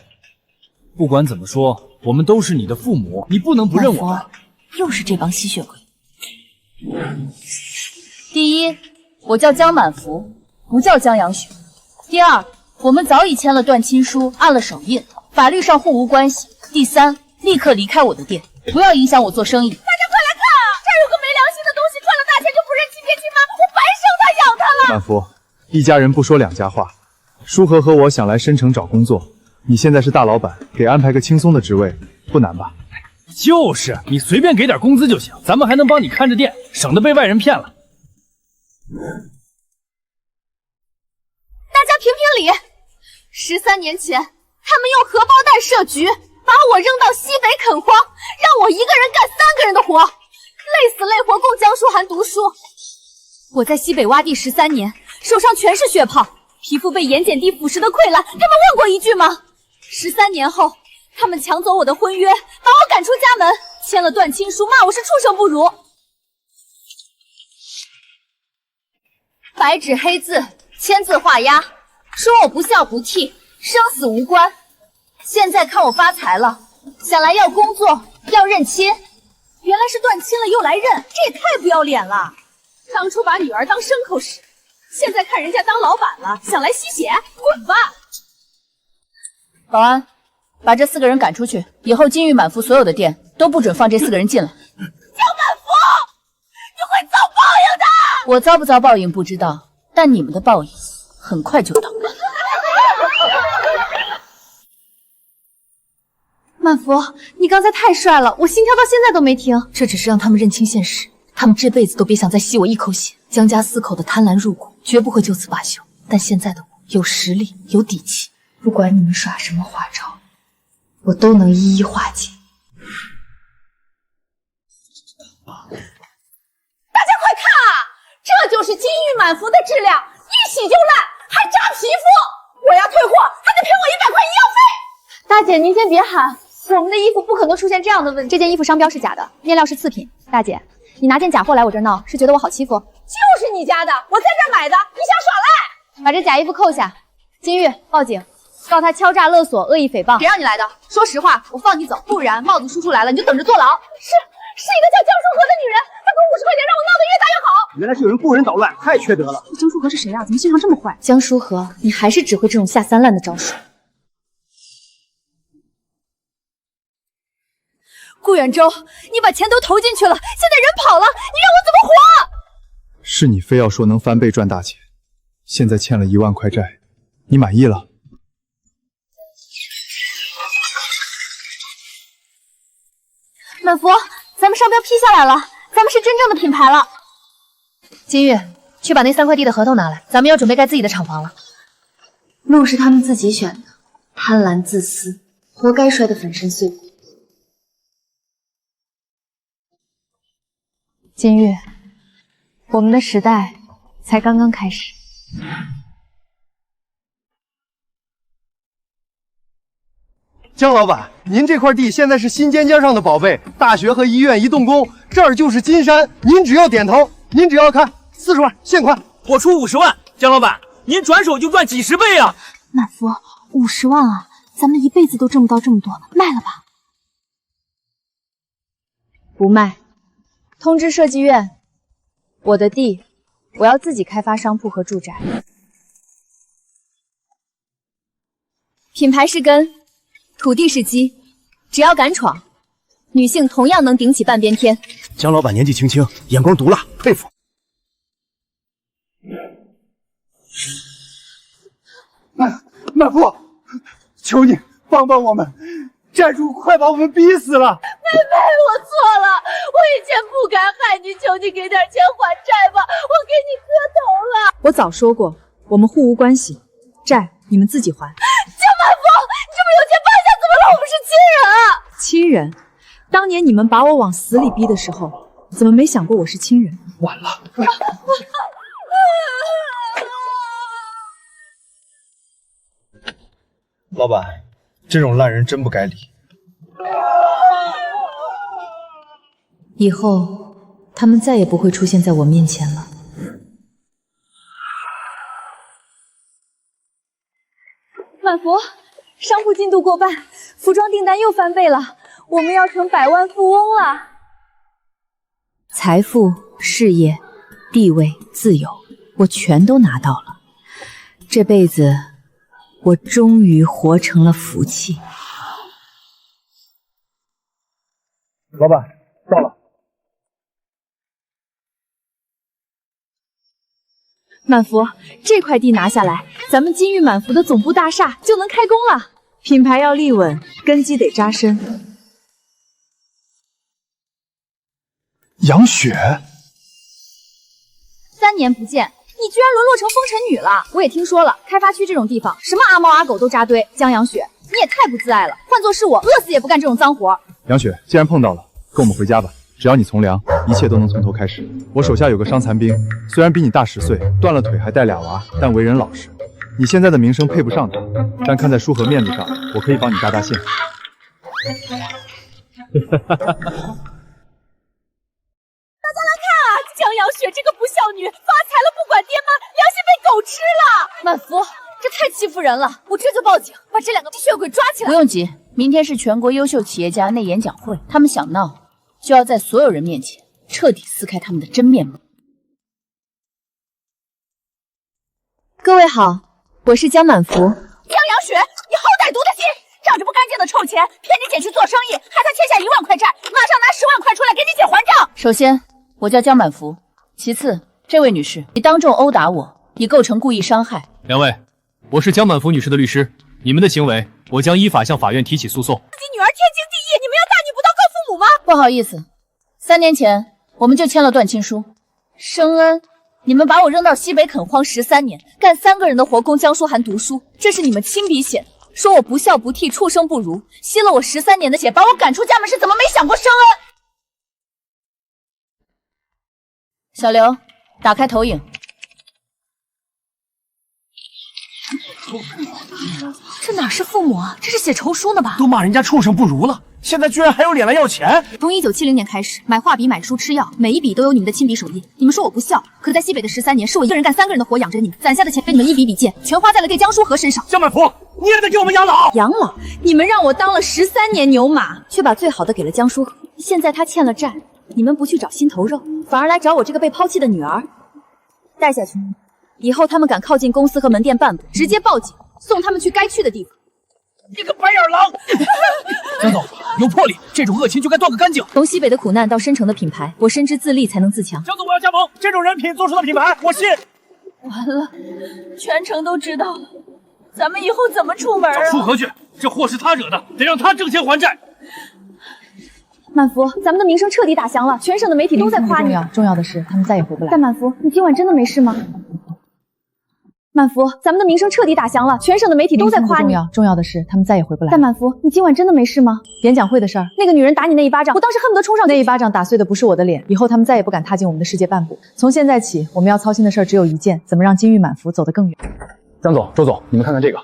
不管怎么说，我们都是你的父母，你不能不认我们。又是这帮吸血鬼。第一，我叫江满福，不叫江阳雪。第二，我们早已签了断亲书，按了手印，法律上互无关系。第三，立刻离开我的店，不要影响我做生意。大家快来看，这儿有个没良心的东西，赚了大钱就不认亲爹亲妈，我白生他养他了。满福，一家人不说两家话。舒和我想来深城找工作，你现在是大老板，给安排个轻松的职位，不难吧？就是你随便给点工资就行，咱们还能帮你看着店，省得被外人骗了。大家评评理，13年前他们用荷包蛋设局，把我扔到西北垦荒，让我一个人干3个人的活，累死累活供江书涵读书。我在西北挖地13年，手上全是血泡，皮肤被盐碱地腐蚀的溃烂，他们问过一句吗？13年后，他们抢走我的婚约，把我赶出家门，签了断亲书，骂我是畜生不如。白纸黑字，签字画押，说我不孝不悌，生死无关。现在看我发财了，想来要工作，要认亲，原来是断亲了又来认，这也太不要脸了。当初把女儿当牲口使，现在看人家当老板了，想来吸血，滚吧！保安，把这4个人赶出去，以后金玉满福所有的店都不准放这4个人进来。江满福，你会遭报应的！我遭不遭报应不知道，但你们的报应很快就到。满福，你刚才太帅了，我心跳到现在都没停。这只是让他们认清现实，他们这辈子都别想再吸我一口血。江家4口的贪婪入骨，绝不会就此罢休。但现在的我有实力，有底气，不管你们耍什么花招，我都能一一化解。大家快看啊，这就是金玉满福的质量，一洗就烂，还扎皮肤。我要退货，还得赔我100块医药费。大姐，您先别喊，我们的衣服不可能出现这样的问题。这件衣服商标是假的，面料是次品。大姐，你拿件假货来我这闹，是觉得我好欺负？就是你家的，我在这儿买的，你想耍赖？把这假衣服扣下。金玉，报警，告他敲诈勒索、恶意诽谤。谁让你来的？说实话，我放你走，不然帽子叔叔来了，你就等着坐牢。是一个叫江书和的女人，她给我50块钱，让我闹得越大越好。原来是有人雇人捣乱，太缺德了。江书和是谁啊？怎么心肠这么坏？江书和，你还是只会这种下三滥的招数。顾远舟，你把钱都投进去了，现在人跑了，你让我怎么活？是你非要说能翻倍赚大钱，现在欠了1万块债，你满意了？满福，咱们商标批下来了，咱们是真正的品牌了。金玉，去把那3块地的合同拿来，咱们要准备盖自己的厂房了。路是他们自己选的，贪婪自私，活该摔得粉身碎骨。金玉，我们的时代才刚刚开始。江老板，您这块地现在是新尖尖上的宝贝，大学和医院一动工，这儿就是金山。您只要点头，您只要看40万现款，我出50万。江老板，您转手就赚几10倍啊！满福，50万啊，咱们一辈子都挣不到这么多，卖了吧。不卖。通知设计院，我的地我要自己开发商铺和住宅。品牌是根，土地是基，只要敢闯，女性同样能顶起半边天。江老板年纪轻轻，眼光毒辣，佩服。满福，求你帮帮我们，债主快把我们逼死了。妹妹，我错了，我以前不该害你，求你给点钱还债吧，我给你磕头了。我早说过，我们互无关系，债你们自己还。江满福，你这么有钱败下，怎么了？我们是亲人啊！亲人？当年你们把我往死里逼的时候，怎么没想过我是亲人？晚了。老板，这种烂人真不该理。以后他们再也不会出现在我面前了。满福，商铺进度过半，服装订单又翻倍了，我们要成百万富翁了。财富、事业、地位、自由，我全都拿到了。这辈子，我终于活成了福气。老板，到了。满福，这块地拿下来，咱们金玉满福的总部大厦就能开工了。品牌要立稳，根基得扎深。杨雪，3年不见，你居然沦落成风尘女了！我也听说了，开发区这种地方，什么阿猫阿狗都扎堆。江杨雪，你也太不自爱了，换做是我，饿死也不干这种脏活。杨雪，既然碰到了，跟我们回家吧。只要你从良，一切都能从头开始。我手下有个伤残兵，虽然比你大10岁，断了腿还带2娃，但为人老实。你现在的名声配不上他，但看在书和面子上，我可以帮你搭搭线。大家来看啊，江杨雪这个不孝女，发财了不管爹妈，良心被狗吃了。满福，这太欺负人了，我这就报警，把这2个吸血鬼抓起来。不用急，明天是全国优秀企业家内演讲会，他们想闹，就要在所有人面前彻底撕开他们的真面目。各位好，我是江满福。江杨雪，你好歹毒的心，仗着不干净的臭钱骗你姐去做生意，害她欠下1万块债，马上拿10万块出来给你姐还账。首先，我叫江满福；其次，这位女士，你当众殴打我，已构成故意伤害。2位，我是江满福女士的律师，你们的行为，我将依法向法院提起诉讼。自己女儿天经地义，你们要大逆不道告父母吗？不好意思，3年前我们就签了断亲书，生恩。你们把我扔到西北垦荒13年，干3个人的活供江书涵读书，这是你们亲笔写的，说我不孝不悌，畜生不如，吸了我13年的血，把我赶出家门，是怎么没想过生恩？小刘，打开投影。这哪是父母啊，这是写仇书呢吧？都骂人家畜生不如了，现在居然还有脸来要钱！从1970年开始，买画笔、买书、吃药，每一笔都有你们的亲笔手印。你们说我不孝，可在西北的13年，是我一个人干3个人的活养着你们，攒下的钱被你们一笔笔借，全花在了对江书和身上。江满福，你也得给我们养老！养老？你们让我当了13年牛马，却把最好的给了江书和，现在他欠了债，你们不去找心头肉，反而来找我这个被抛弃的女儿，带下去。以后他们敢靠近公司和门店半步，直接报警，送他们去该去的地方。你个白眼狼！江总有魄力，这种恶情就该断个干净。从西北的苦难到深城的品牌，我深知自立才能自强。江总，我要加盟，这种人品做出的品牌，我信。完了，全城都知道了，咱们以后怎么出门啊？找楚河去，这祸是他惹的，得让他挣钱还债。满福，咱们的名声彻底打响了，全省的媒体都在夸你。重要的是他们再也回不来。但满福，你今晚真的没事吗？满福，咱们的名声彻底打响了，全省的媒体都在夸你。重要的是他们再也回不来。但满福，你今晚真的没事吗？演讲会的事儿，那个女人打你那一巴掌，我当时恨不得冲上去。那一巴掌打碎的不是我的脸，以后他们再也不敢踏进我们的世界半步。从现在起，我们要操心的事儿只有一件：怎么让金玉满福走得更远。江总、周总，你们看看这个。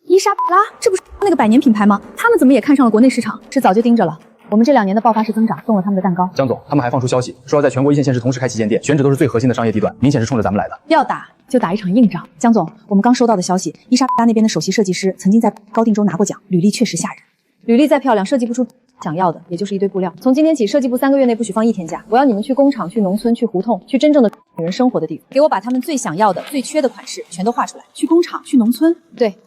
伊莎贝拉，这不是那个百年品牌吗？他们怎么也看上了国内市场？是早就盯着了。我们这2年的爆发式增长，送了他们的蛋糕。江总，他们还放出消息，说要在全国1线县市同时开旗舰店，选址都是最核心的商业地段，明显是冲着咱们来的。要打就打一场硬仗。江总，我们刚收到的消息，伊莎贝拉那边的首席设计师曾经在高定州拿过奖，履历确实吓人。履历再漂亮，设计不出想要的，也就是一堆布料。从今天起，设计部3个月内不许放1天假。我要你们去工厂、去农村、去胡同、去真正的女人生活的地方，给我把他们最想要的、最缺的款式全都画出来。去工厂、去农村？对。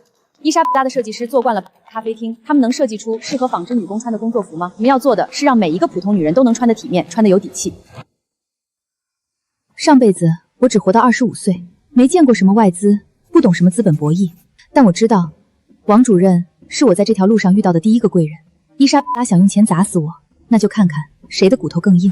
伊莎贝拉的设计师做惯了咖啡厅，他们能设计出适合纺织女工穿的工作服吗？你们要做的是让每一个普通女人都能穿得体面，穿得有底气。上辈子我只活到25岁，没见过什么外资，不懂什么资本博弈，但我知道，王主任是我在这条路上遇到的第一个贵人。伊莎贝拉想用钱砸死我，那就看看谁的骨头更硬。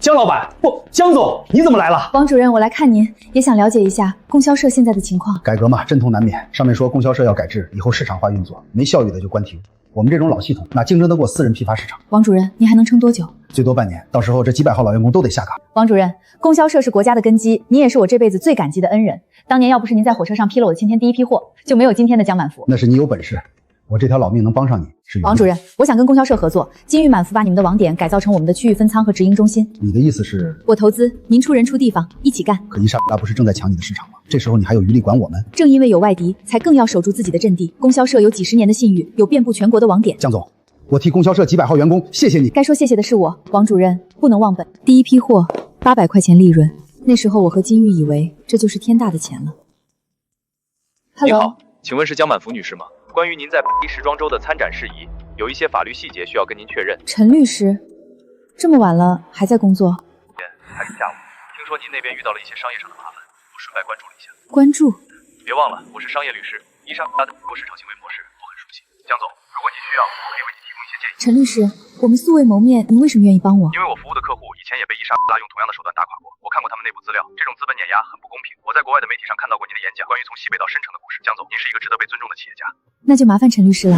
江老板，不，江总，你怎么来了？王主任，我来看您，也想了解一下供销社现在的情况。改革嘛，阵痛难免。上面说供销社要改制，以后市场化运作，没效益的就关停。我们这种老系统，哪竞争得过私人批发市场？王主任，您还能撑多久？最多半年，到时候这几百号老员工都得下岗。王主任，供销社是国家的根基，您也是我这辈子最感激的恩人。当年要不是您在火车上批了我的今天第一批货，就没有今天的江满福。那是你有本事，我这条老命能帮上你是王主任，我想跟供销社合作，金玉满福把你们的网点改造成我们的区域分仓和直营中心。你的意思是？我投资，您出人出地方，一起干。可伊莎贝拉不是正在抢你的市场吗？这时候你还有余力管我们？正因为有外敌，才更要守住自己的阵地。供销社有几十年的信誉，有遍布全国的网点。江总，我替供销社几百号员工谢谢你。该说谢谢的是我，王主任不能忘本。第一批货800块钱利润，那时候我和金玉以为这就是天大的钱了。你好，请问是江满福女士吗？关于您在巴黎时装周的参展事宜，有一些法律细节需要跟您确认。陈律师，这么晚了还在工作？还是下午。听说您那边遇到了一些商业上的麻烦，我顺带关注了一下。关注？别忘了，我是商业律师，伊莎贝拉的中国市场行为模式我很熟悉。江总，如果你需要，我可以为你提供一些建议。陈律师，我们素未谋面，您为什么愿意帮我？因为我服务的客户以前也被伊莎贝拉用同样的手段打垮过，我看过他们内部资料，这种资本碾压很不公平。我在国外的媒体上看到过您的演讲，关于从西北到深城的故事。江总，您是一个值得被尊重的企业家。那就麻烦陈律师了。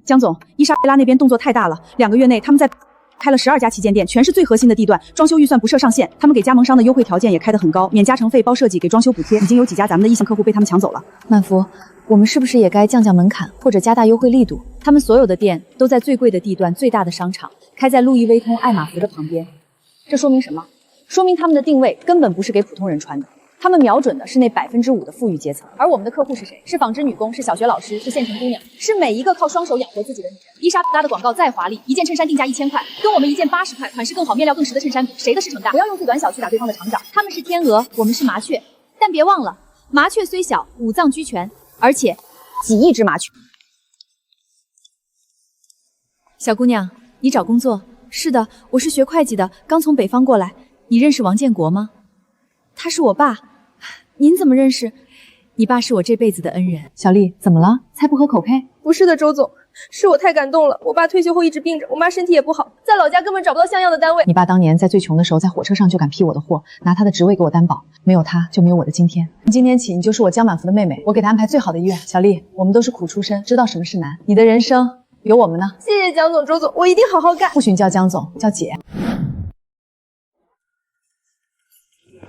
江总，伊莎贝拉那边动作太大了，2个月内他们在开了12家旗舰店，全是最核心的地段，装修预算不设上限。他们给加盟商的优惠条件也开得很高，免加成费、包设计、给装修补贴，已经有几家咱们的一线客户被他们抢走了。满福，我们是不是也该降降门槛，或者加大优惠力度？他们所有的店都在最贵的地段、最大的商场，开在路易威通、爱马仕的旁边。这说明什么？说明他们的定位根本不是给普通人穿的。他们瞄准的是那5%的富裕阶层，而我们的客户是谁？是纺织女工，是小学老师，是县城姑娘，是每一个靠双手养活自己的女人。伊莎贝拉的广告再华丽，一件衬衫定价1000块，跟我们一件80块，款式更好、面料更实的衬衫比，谁的市场大？不要用最短小去打对方的长脚。他们是天鹅，我们是麻雀，但别忘了，麻雀虽小，五脏俱全，而且几亿只麻雀。小姑娘，你找工作？是的，我是学会计的，刚从北方过来。你认识王建国吗？他是我爸。您怎么认识？你爸是我这辈子的恩人。小丽，怎么了？菜不合口呸？不是的，周总，是我太感动了。我爸退休后一直病着，我妈身体也不好，在老家根本找不到像样的单位。你爸当年在最穷的时候，在火车上就敢批我的货，拿他的职位给我担保，没有他就没有我的今天。从今天起，你就是我江满福的妹妹，我给他安排最好的医院。小丽，我们都是苦出身，知道什么是难。你的人生有我们呢。谢谢江总、周总，我一定好好干。不许你叫江总，叫姐。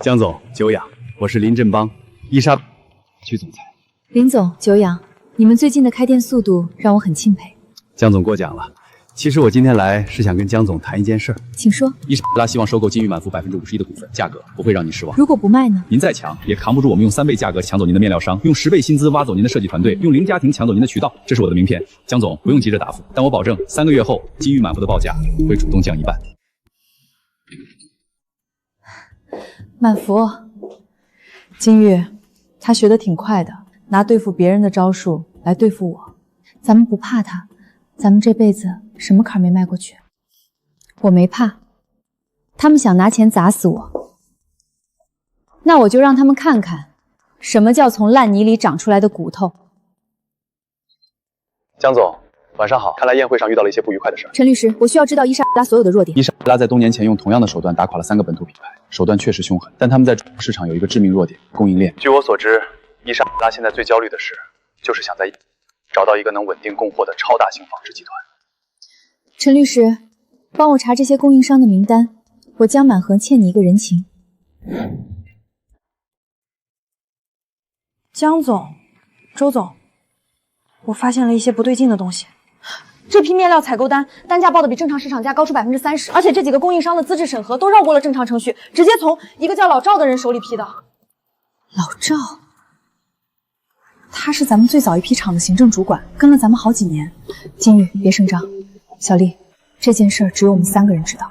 江总，久仰，我是林振邦，伊莎区总裁。林总，久仰，你们最近的开店速度让我很钦佩。江总过奖了。其实我今天来是想跟江总谈一件事儿。请说。伊莎贝拉希望收购金玉满福51%的股份，价格不会让你失望。如果不卖呢？您再强也扛不住我们用3倍价格抢走您的面料商，用10倍薪资挖走您的设计团队，用零家庭抢走您的渠道。这是我的名片，江总不用急着答复，但我保证3个月后金玉满福的报价会主动降1半。满福，金玉，他学得挺快的，拿对付别人的招数来对付我。咱们不怕他，咱们这辈子什么坎没迈过去。我没怕，他们想拿钱砸死我，那我就让他们看看什么叫从烂泥里长出来的骨头。江总，晚上好。看来宴会上遇到了一些不愉快的事儿。陈律师，我需要知道伊莎拉所有的弱点。伊莎拉在多年前用同样的手段打垮了3个本土品牌，手段确实凶狠，但他们在中国市场有一个致命弱点——供应链。据我所知，伊莎拉现在最焦虑的事，就是想在找到一个能稳定供货的超大型纺织集团。陈律师，帮我查这些供应商的名单，我江满恒欠你一个人情。江总，周总，我发现了一些不对劲的东西。这批面料采购单单价报的比正常市场价高出30%，而且这几个供应商的资质审核都绕过了正常程序，直接从一个叫老赵的人手里批的。老赵，他是咱们最早一批厂的行政主管，跟了咱们好几年。金玉，别声张。小丽，这件事只有我们3个人知道。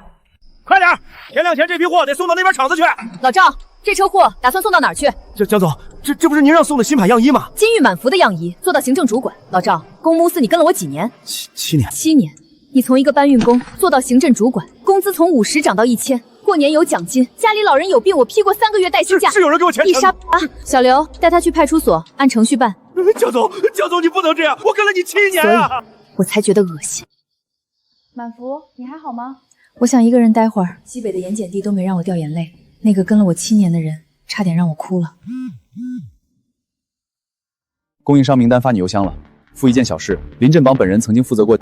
快点，天亮前这批货得送到那边厂子去。老赵，这车货打算送到哪儿去？江总，这不是您让送的新版样衣吗？金玉满服的样衣，做到行政主管。老赵，公务司你跟了我几年？7年。7年，你从一个搬运工做到行政主管，工资从50涨到1000，过年有奖金，家里老人有病我批过3个月带薪假。是有人给我钱。伊莎拉，小刘，带他去派出所按程序办。江总，你不能这样，我跟了你7年啊！所以我才觉得恶心。满福，你还好吗？我想一个人待会儿，西北的盐碱地都没让我掉眼泪，那个跟了我7年的人，差点让我哭了。供应商名单发你邮箱了。附一件小事，林振邦本人曾经负责过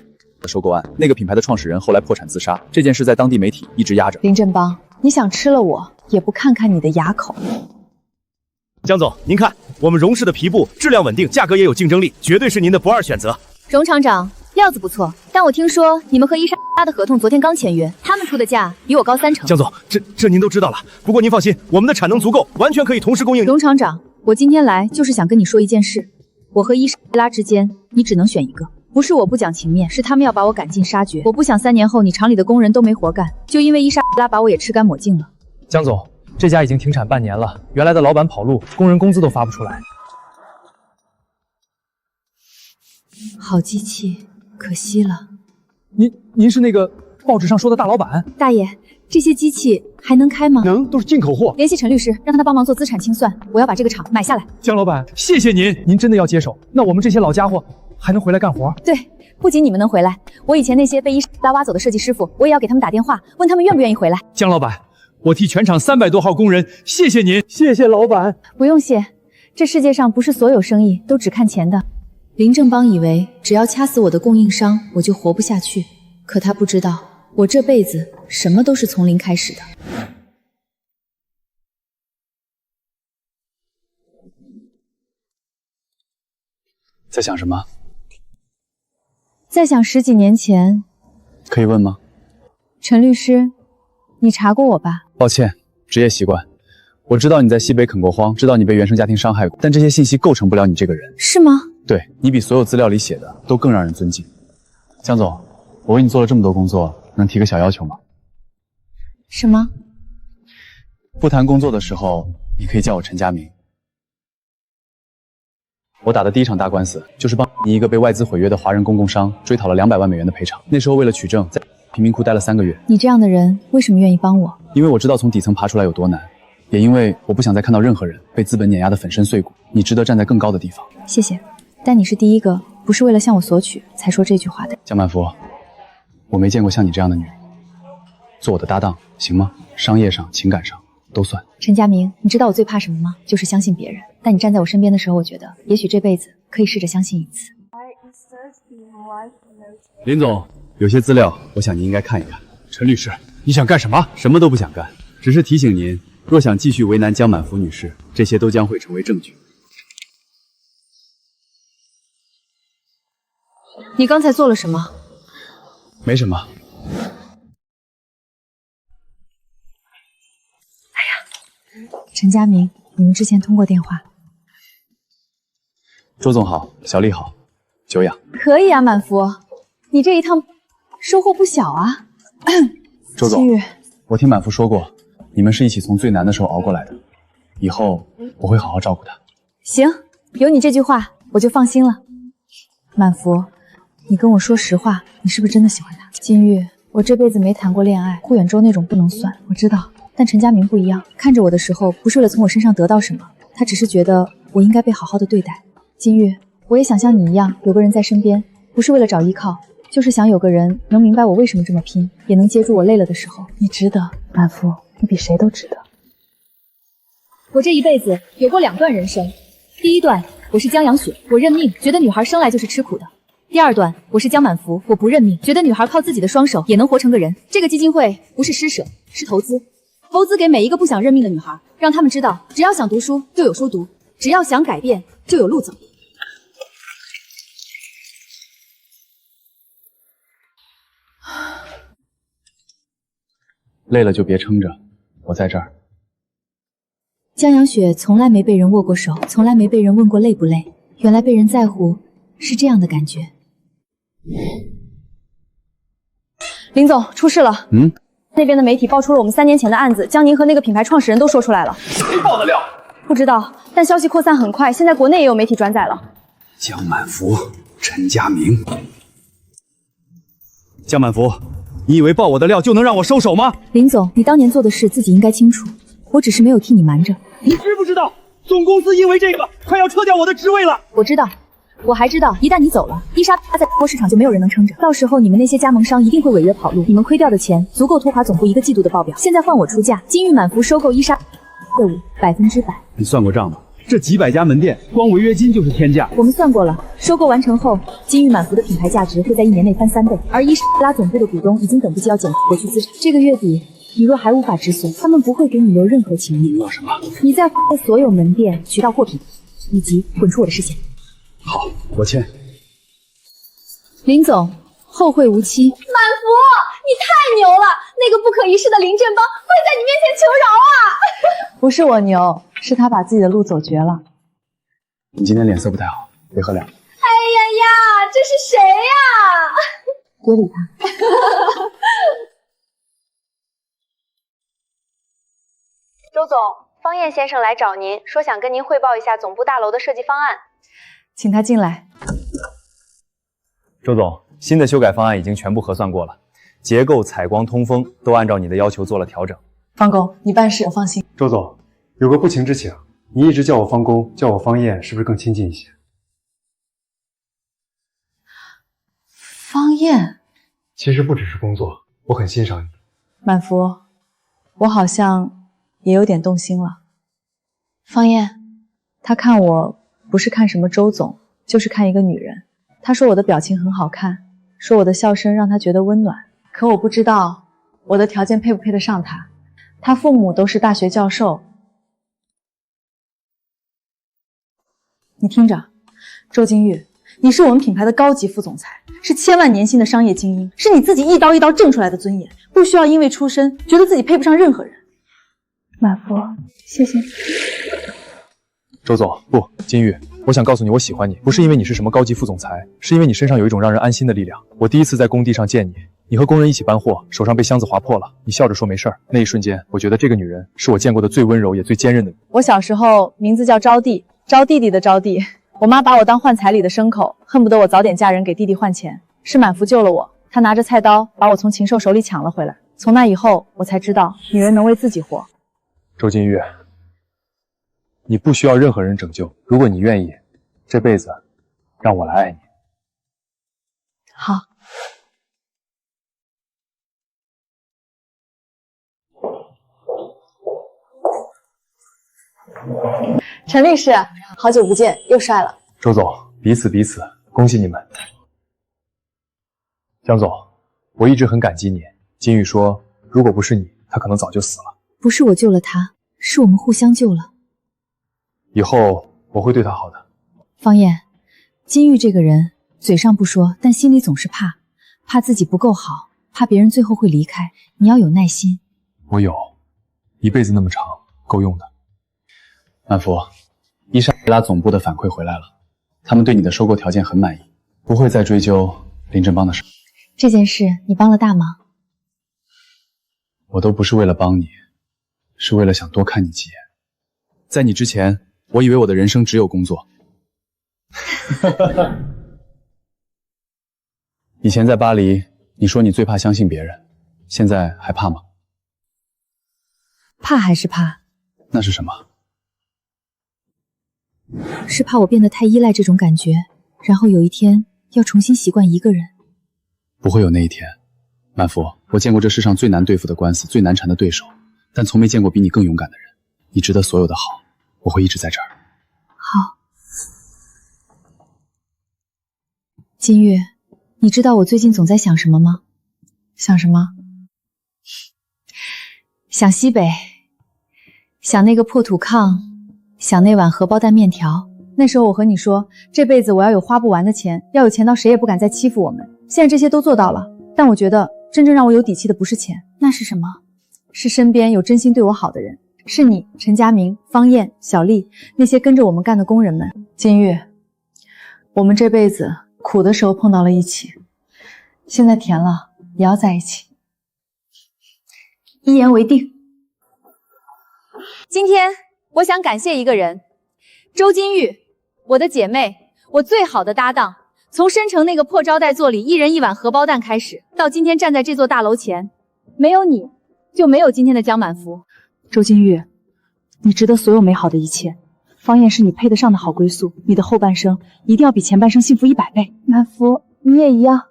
收购案，那个品牌的创始人后来破产自杀，这件事在当地媒体一直压着。林振邦，你想吃了我，也不看看你的牙口。江总，您看，我们荣氏的皮布质量稳定，价格也有竞争力，绝对是您的不二选择。荣厂长料子不错，但我听说你们和伊莎拉的合同昨天刚签约，他们出的价比我高3成。江总，这您都知道了。不过您放心，我们的产能足够，完全可以同时供应。荣厂长，我今天来就是想跟你说一件事，我和伊莎拉之间，你只能选一个。不是我不讲情面，是他们要把我赶尽杀绝。我不想3年后你厂里的工人都没活干，就因为伊莎拉把我也吃干抹净了。江总，这家已经停产半年了，原来的老板跑路，工人工资都发不出来。好机器，可惜了。您是那个报纸上说的大老板？大爷，这些机器还能开吗？能，都是进口货。联系陈律师，让他帮忙做资产清算，我要把这个厂买下来。江老板，谢谢您，您真的要接手，那我们这些老家伙还能回来干活？对，不仅你们能回来，我以前那些被伊莎拉挖走的设计师傅，我也要给他们打电话，问他们愿不愿意回来。江老板，我替全厂300多号工人谢谢您，谢谢老板。不用谢，这世界上不是所有生意都只看钱的。林正邦以为只要掐死我的供应商，我就活不下去，可他不知道，我这辈子什么都是从零开始的。在想什么？在想10几年前。可以问吗？陈律师，你查过我吧？抱歉，职业习惯。我知道你在西北啃过荒，知道你被原生家庭伤害过，但这些信息构成不了你这个人。是吗？对，你比所有资料里写的都更让人尊敬。江总，我为你做了这么多工作，能提个小要求吗？什么？不谈工作的时候，你可以叫我陈佳明。我打的第一场大官司，就是帮你一个被外资毁约的华人公共商追讨了200万美元的赔偿。那时候为了取证，在贫民窟待了3个月。你这样的人为什么愿意帮我？因为我知道从底层爬出来有多难，也因为我不想再看到任何人被资本碾压得粉身碎骨。你值得站在更高的地方。谢谢，但你是第一个不是为了向我索取才说这句话的。江满福，我没见过像你这样的女人，做我的搭档行吗？商业上、情感上都算。陈佳明，你知道我最怕什么吗？就是相信别人。但你站在我身边的时候，我觉得也许这辈子可以试着相信一次。林总，有些资料我想您应该看一看。陈律师，你想干什么？什么都不想干，只是提醒您，若想继续为难江满福女士，这些都将会成为证据。你刚才做了什么？没什么。陈佳明，你们之前通过电话。周总好，小丽好，久仰。可以啊，满福，你这一趟收获不小啊。周总，我听满福说过，你们是一起从最难的时候熬过来的，以后我会好好照顾她。行，有你这句话，我就放心了。满福，你跟我说实话，你是不是真的喜欢他？金玉，我这辈子没谈过恋爱，顾远舟那种不能算，我知道。但陈佳明不一样，看着我的时候，不是为了从我身上得到什么，他只是觉得我应该被好好的对待。金玉，我也想像你一样，有个人在身边，不是为了找依靠，就是想有个人能明白我为什么这么拼，也能接住我累了的时候。你值得，满福，你比谁都值得。我这一辈子有过2段人生，第一段我是江阳雪，我认命，觉得女孩生来就是吃苦的。第2段我是江满福，我不认命，觉得女孩靠自己的双手也能活成个人。这个基金会不是施舍，是投资，投资给每一个不想认命的女孩，让她们知道，只要想读书就有书读，只要想改变就有路走。累了就别撑着，我在这儿。江阳雪从来没被人握过手，从来没被人问过累不累，原来被人在乎是这样的感觉。林总，出事了。那边的媒体爆出了我们3年前的案子，将您和那个品牌创始人都说出来了。谁爆的料？不知道，但消息扩散很快，现在国内也有媒体转载了。江满福、陈佳明。江满福，你以为爆我的料就能让我收手吗？林总，你当年做的事自己应该清楚，我只是没有替你瞒着。你知不知道，总公司因为这个快要撤掉我的职位了？我知道，我还知道，一旦你走了，伊莎在波市场就没有人能撑着，到时候你们那些加盟商一定会违约跑路，你们亏掉的钱足够拖垮总部1个季度的报表。现在换我出价，金玉满福收购伊莎业务100%。你算过账吗？这几百家门店，光违约金就是天价。我们算过了，收购完成后，金玉满福的品牌价值会在1年内翻3倍，而伊莎拉总部的股东已经等不及要减回去资产。这个月底，你若还无法止损，他们不会给你留任何情面。说什么？你在所有门店、渠道货品，以及滚出我的视线。好，我签。林总，后会无期。满福，你太牛了！那个不可一世的林振邦跪在你面前求饶啊！不是我牛，是他把自己的路走绝了。你今天脸色不太好，别喝凉。哎呀呀，这是谁呀？别理他。周总，方燕先生来找您，说想跟您汇报一下总部大楼的设计方案。请他进来。周总，新的修改方案已经全部核算过了，结构、采光、通风都按照你的要求做了调整。方工，你办事我放心。周总，有个不情之请，你一直叫我方工，叫我方燕，是不是更亲近一些？方燕，其实不只是工作，我很欣赏你。满福，我好像也有点动心了。方燕，他看我不是看什么周总，就是看一个女人。他说我的表情很好看，说我的笑声让他觉得温暖。可我不知道我的条件配不配得上他。他父母都是大学教授。你听着，周金玉，你是我们品牌的高级副总裁，是千万年薪的商业精英，是你自己一刀一刀挣出来的尊严，不需要因为出身觉得自己配不上任何人。满福，谢谢你。周总，不，金玉，我想告诉你，我喜欢你，不是因为你是什么高级副总裁，是因为你身上有一种让人安心的力量。我第一次在工地上见你，你和工人一起搬货，手上被箱子划破了，你笑着说没事儿。那一瞬间，我觉得这个女人是我见过的最温柔也最坚韧的女人。我小时候名字叫招娣，招弟弟的招娣。我妈把我当换彩礼的牲口，恨不得我早点嫁人给弟弟换钱。是满福救了我，他拿着菜刀把我从禽兽手里抢了回来。从那以后，我才知道女人能为自己活。周金玉，你不需要任何人拯救，如果你愿意，这辈子让我来爱你。好。陈律师，好久不见，又帅了。周总，彼此，恭喜你们。江总，我一直很感激你。金玉说，如果不是你，他可能早就死了。不是我救了他，是我们互相救了。以后我会对他好的。方燕，金玉这个人嘴上不说，但心里总是怕自己不够好，怕别人最后会离开。你要有耐心。我有，一辈子那么长，够用的。满福，伊莎贝拉总部的反馈回来了，他们对你的收购条件很满意，不会再追究林振邦的事。这件事你帮了大忙。我都不是为了帮你，是为了想多看你几眼。在你之前，我以为我的人生只有工作，以前在巴黎，你说你最怕相信别人，现在还怕吗？怕还是怕？那是什么？是怕我变得太依赖这种感觉，然后有一天要重新习惯一个人。不会有那一天，满福，我见过这世上最难对付的官司，最难缠的对手，但从没见过比你更勇敢的人。你值得所有的好，我会一直在这儿。好。金月，你知道我最近总在想什么吗？想什么？想西北，想那个破土炕，想那碗荷包蛋面条。那时候我和你说，这辈子我要有花不完的钱，要有钱到谁也不敢再欺负我们。现在这些都做到了，但我觉得真正让我有底气的不是钱，那是什么？是身边有真心对我好的人，是你、陈佳明、方燕、小丽那些跟着我们干的工人们。金玉，我们这辈子苦的时候碰到了一起，现在甜了也要在一起。一言为定。今天我想感谢一个人，周金玉，我的姐妹，我最好的搭档。从申城那个破招待座里一人一碗荷包蛋开始，到今天站在这座大楼前，没有你，就没有今天的江满福。周金玉，你值得所有美好的一切。方燕是你配得上的好归宿，你的后半生一定要比前半生幸福100倍。满福，你也一样，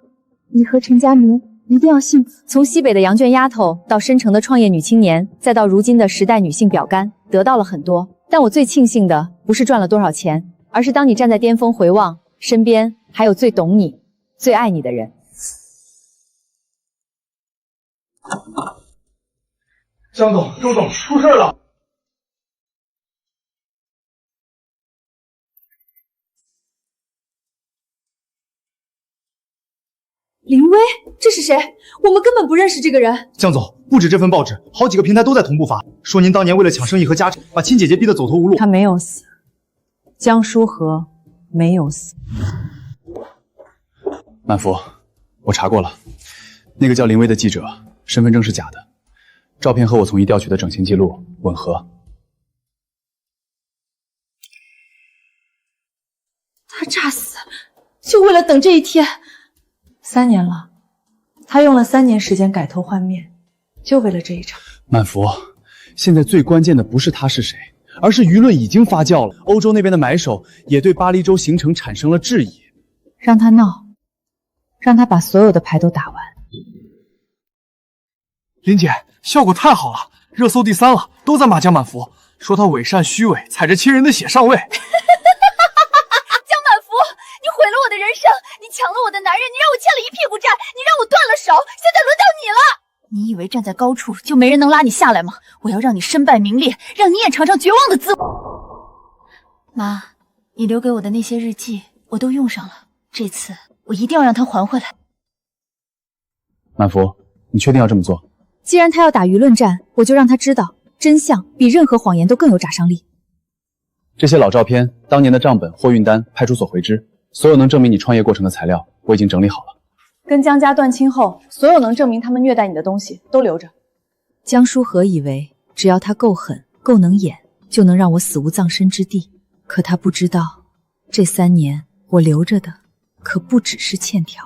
你和陈佳明一定要幸福。从西北的羊圈丫头，到申城的创业女青年，再到如今的时代女性表杆，得到了很多。但我最庆幸的不是赚了多少钱，而是当你站在巅峰回望，身边还有最懂你、最爱你的人。江总、周总，出事了！林薇，这是谁？我们根本不认识这个人。江总，不止这份报纸，好几个平台都在同步发，说您当年为了抢生意和家产，把亲姐姐逼得走投无路。他没有死，江书和没有死。满福，我查过了，那个叫林薇的记者身份证是假的，照片和我从医调取的整形记录吻合。他诈死，就为了等这一天。3年了，他用了3年时间改头换面，就为了这一场。满福，现在最关键的不是他是谁，而是舆论已经发酵了。欧洲那边的买手也对巴黎州行程产生了质疑。让他闹，让他把所有的牌都打完。林姐，效果太好了，热搜第3了，都在骂江满福，说他伪善虚伪，踩着亲人的血上位。你毁了我的人生，你抢了我的男人，你让我欠了一屁股债，你让我断了手，现在轮到你了。你以为站在高处就没人能拉你下来吗？我要让你身败名裂，让你也尝尝绝望的滋味。妈，你留给我的那些日记我都用上了，这次我一定要让他还回来。满福，你确定要这么做？既然他要打舆论战，我就让他知道真相比任何谎言都更有杀伤力。这些老照片、当年的账本、货运单，派出所回支，所有能证明你创业过程的材料，我已经整理好了。跟江家断亲后，所有能证明他们虐待你的东西都留着。江书和以为只要他够狠、够能演，就能让我死无葬身之地。可他不知道，这3年我留着的可不只是欠条。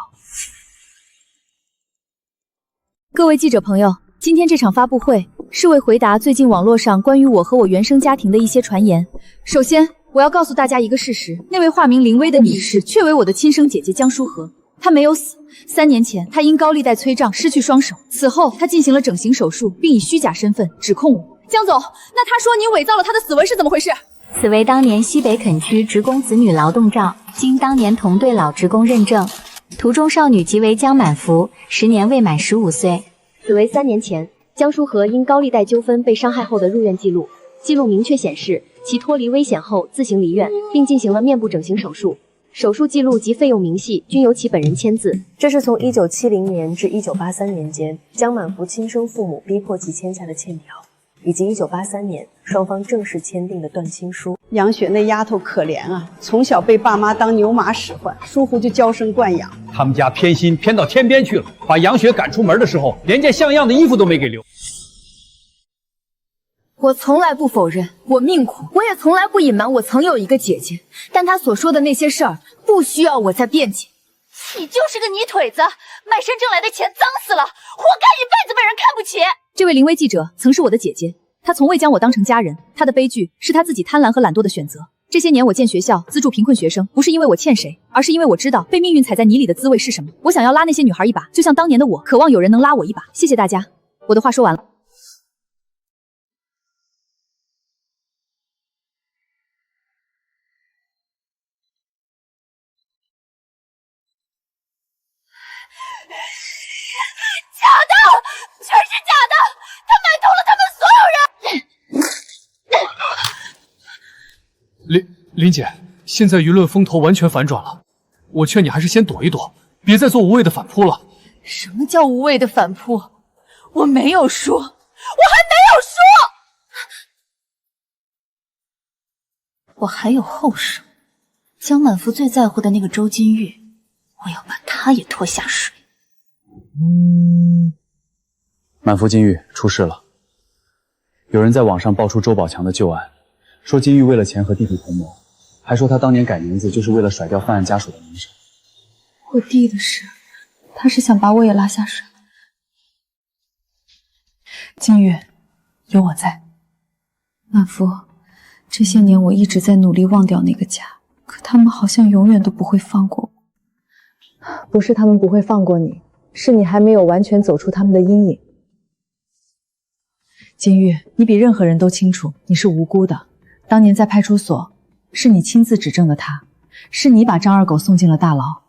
各位记者朋友，今天这场发布会是为回答最近网络上关于我和我原生家庭的一些传言。首先，我要告诉大家一个事实，那位化名林薇的女士确为我的亲生姐姐江书和，她没有死。3年前，她因高利贷催账失去双手，此后她进行了整形手术，并以虚假身份指控我。江总，那他说你伪造了他的死纹是怎么回事？此为当年西北垦区职工子女劳动照，经当年同队老职工认证，图中少女即为江满福，时年未满15岁。此为3年前江书和因高利贷纠纷被伤害后的入院记录，记录明确显示其脱离危险后自行离院，并进行了面部整形手术。手术记录及费用明细均由其本人签字。这是从1970年至1983年间江满福亲生父母逼迫其签下的欠条，以及1983年双方正式签订的断亲书。杨雪那丫头可怜啊，从小被爸妈当牛马使唤，疏忽就娇生惯养。他们家偏心偏到天边去了，把杨雪赶出门的时候，连件像样的衣服都没给留。我从来不否认我命苦，我也从来不隐瞒我曾有一个姐姐，但她所说的那些事儿不需要我再辩解。你就是个泥腿子，卖身挣来的钱脏死了，活该一辈子被人看不起。这位临危记者曾是我的姐姐，她从未将我当成家人，她的悲剧是她自己贪婪和懒惰的选择。这些年我建学校资助贫困学生，不是因为我欠谁，而是因为我知道被命运踩在泥里的滋味是什么。我想要拉那些女孩一把，就像当年的我，渴望有人能拉我一把。谢谢大家，我的话说完了。假的，全是假的，他买通了他们所有人。林姐，现在舆论风头完全反转了，我劝你还是先躲一躲，别再做无谓的反扑了。什么叫无谓的反扑？我没有输，我还没有输，我还有后手。江满福最在乎的那个周金玉，我要把他也拖下水。满福金玉出事了，有人在网上爆出周宝强的旧案，说金玉为了钱和弟弟同谋，还说他当年改名字就是为了甩掉犯案家属的名声。我弟的事，他是想把我也拉下水。金玉，有我在。满福，这些年我一直在努力忘掉那个家，可他们好像永远都不会放过我。不是他们不会放过你，是你还没有完全走出他们的阴影。金玉，你比任何人都清楚你是无辜的。当年在派出所，是你亲自指证的他，是你把张二狗送进了大牢。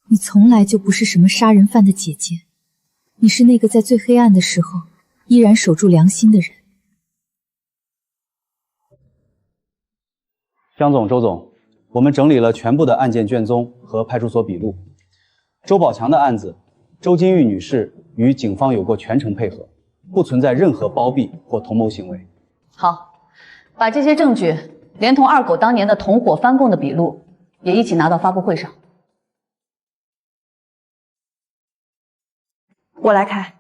你从来就不是什么杀人犯的姐姐，你是那个在最黑暗的时候依然守住良心的人。江总、周总，我们整理了全部的案件卷宗和派出所笔录。周宝强的案子，周金玉女士与警方有过全程配合，不存在任何包庇或同谋行为。好，把这些证据连同二狗当年的同伙翻供的笔录也一起拿到发布会上。我来开。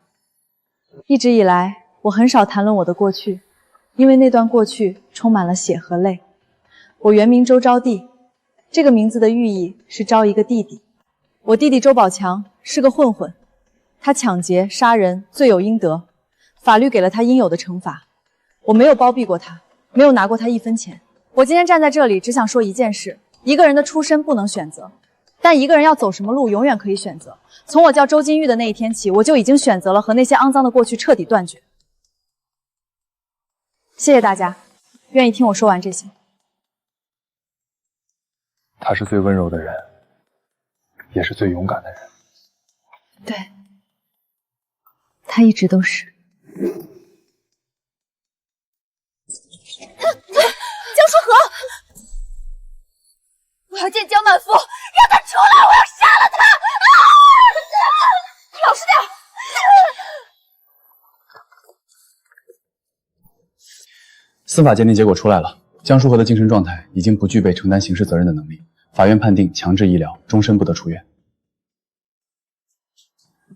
一直以来，我很少谈论我的过去，因为那段过去充满了血和泪。我原名周招娣，这个名字的寓意是招一个弟弟。我弟弟周宝强是个混混，他抢劫杀人罪有应得，法律给了他应有的惩罚。我没有包庇过他，没有拿过他1分钱。我今天站在这里，只想说一件事：一个人的出身不能选择，但一个人要走什么路永远可以选择。从我叫周金玉的那一天起，我就已经选择了和那些肮脏的过去彻底断绝。谢谢大家，愿意听我说完这些。他是最温柔的人，也是最勇敢的人。对，他一直都是。江书和，我要见江满福，让他出来，我要杀了他！老实点！司法鉴定结果出来了，江书和的精神状态已经不具备承担刑事责任的能力，法院判定强制医疗，终身不得出院。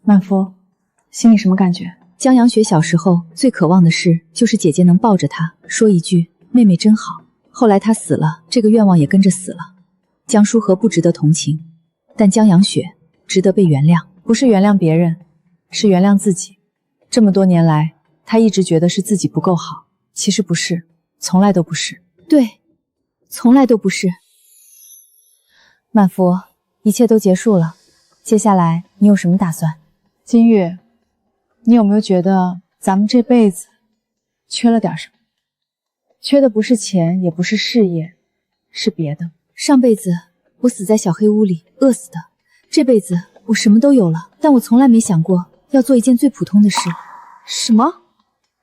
满福，心里什么感觉？江阳雪小时候最渴望的事就是姐姐能抱着她说一句妹妹真好。后来她死了，这个愿望也跟着死了。江书和不值得同情，但江阳雪值得被原谅。不是原谅别人，是原谅自己。这么多年来，她一直觉得是自己不够好，其实不是，从来都不是。对，从来都不是。满福，一切都结束了，接下来你有什么打算？金玉，你有没有觉得咱们这辈子缺了点什么？缺的不是钱，也不是事业，是别的。上辈子我死在小黑屋里饿死的，这辈子我什么都有了，但我从来没想过要做一件最普通的事。什么？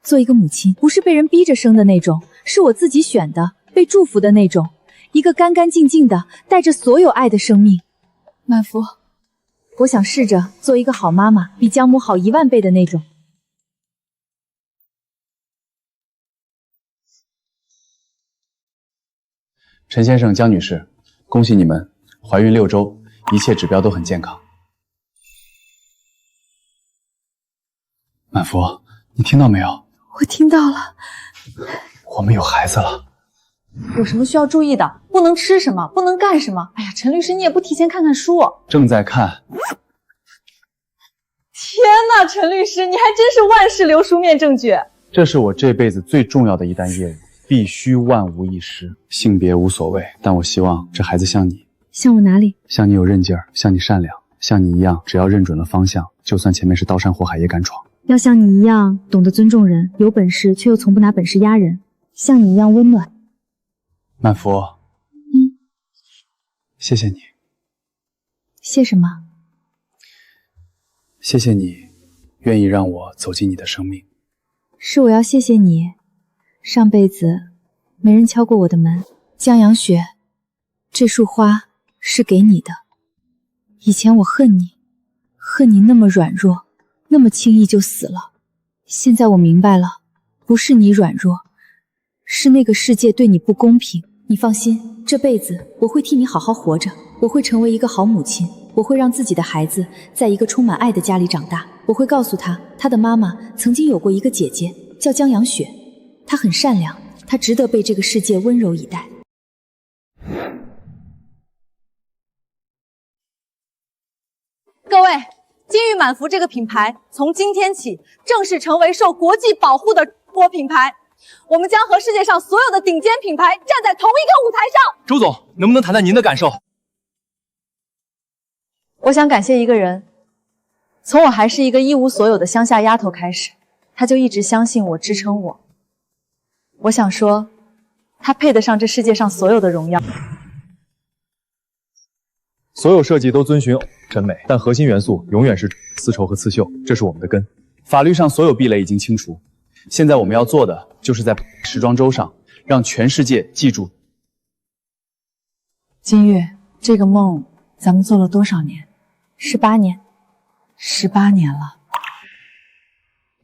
做一个母亲，不是被人逼着生的那种，是我自己选的，被祝福的那种，一个干干净净的带着所有爱的生命。满福，我想试着做一个好妈妈，比江母好10000倍的那种。陈先生、江女士，恭喜你们怀孕6周，一切指标都很健康。满福，你听到没有？我听到了。我们有孩子了。有什么需要注意的？不能吃什么，不能干什么？哎呀，陈律师，你也不提前看看书。正在看。天哪，陈律师，你还真是万事留书面证据。这是我这辈子最重要的一单业务，必须万无一失。性别无所谓，但我希望这孩子像你。像我哪里？像你有韧劲儿，像你善良，像你一样，只要认准了方向，就算前面是刀山火海也敢闯。要像你一样懂得尊重人，有本事却又从不拿本事压人，像你一样温暖。曼福，谢谢你。谢什么？谢谢你，愿意让我走进你的生命。是我要谢谢你，上辈子没人敲过我的门。江阳雪，这束花是给你的。以前我恨你，恨你那么软弱，那么轻易就死了。现在我明白了，不是你软弱，是那个世界对你不公平。你放心，这辈子我会替你好好活着，我会成为一个好母亲，我会让自己的孩子在一个充满爱的家里长大。我会告诉他，他的妈妈曾经有过一个姐姐，叫江阳雪，她很善良，她值得被这个世界温柔以待。各位，金玉满福这个品牌从今天起正式成为受国际保护的中国品牌。我们将和世界上所有的顶尖品牌站在同一个舞台上。周总，能不能谈谈您的感受？我想感谢一个人，从我还是一个一无所有的乡下丫头开始，他就一直相信我，支撑我。我想说，他配得上这世界上所有的荣耀。所有设计都遵循审美，但核心元素永远是丝绸和刺绣，这是我们的根。法律上所有壁垒已经清除，现在我们要做的就是在时装周上让全世界记住。金玉，这个梦咱们做了多少年？18年，18年了。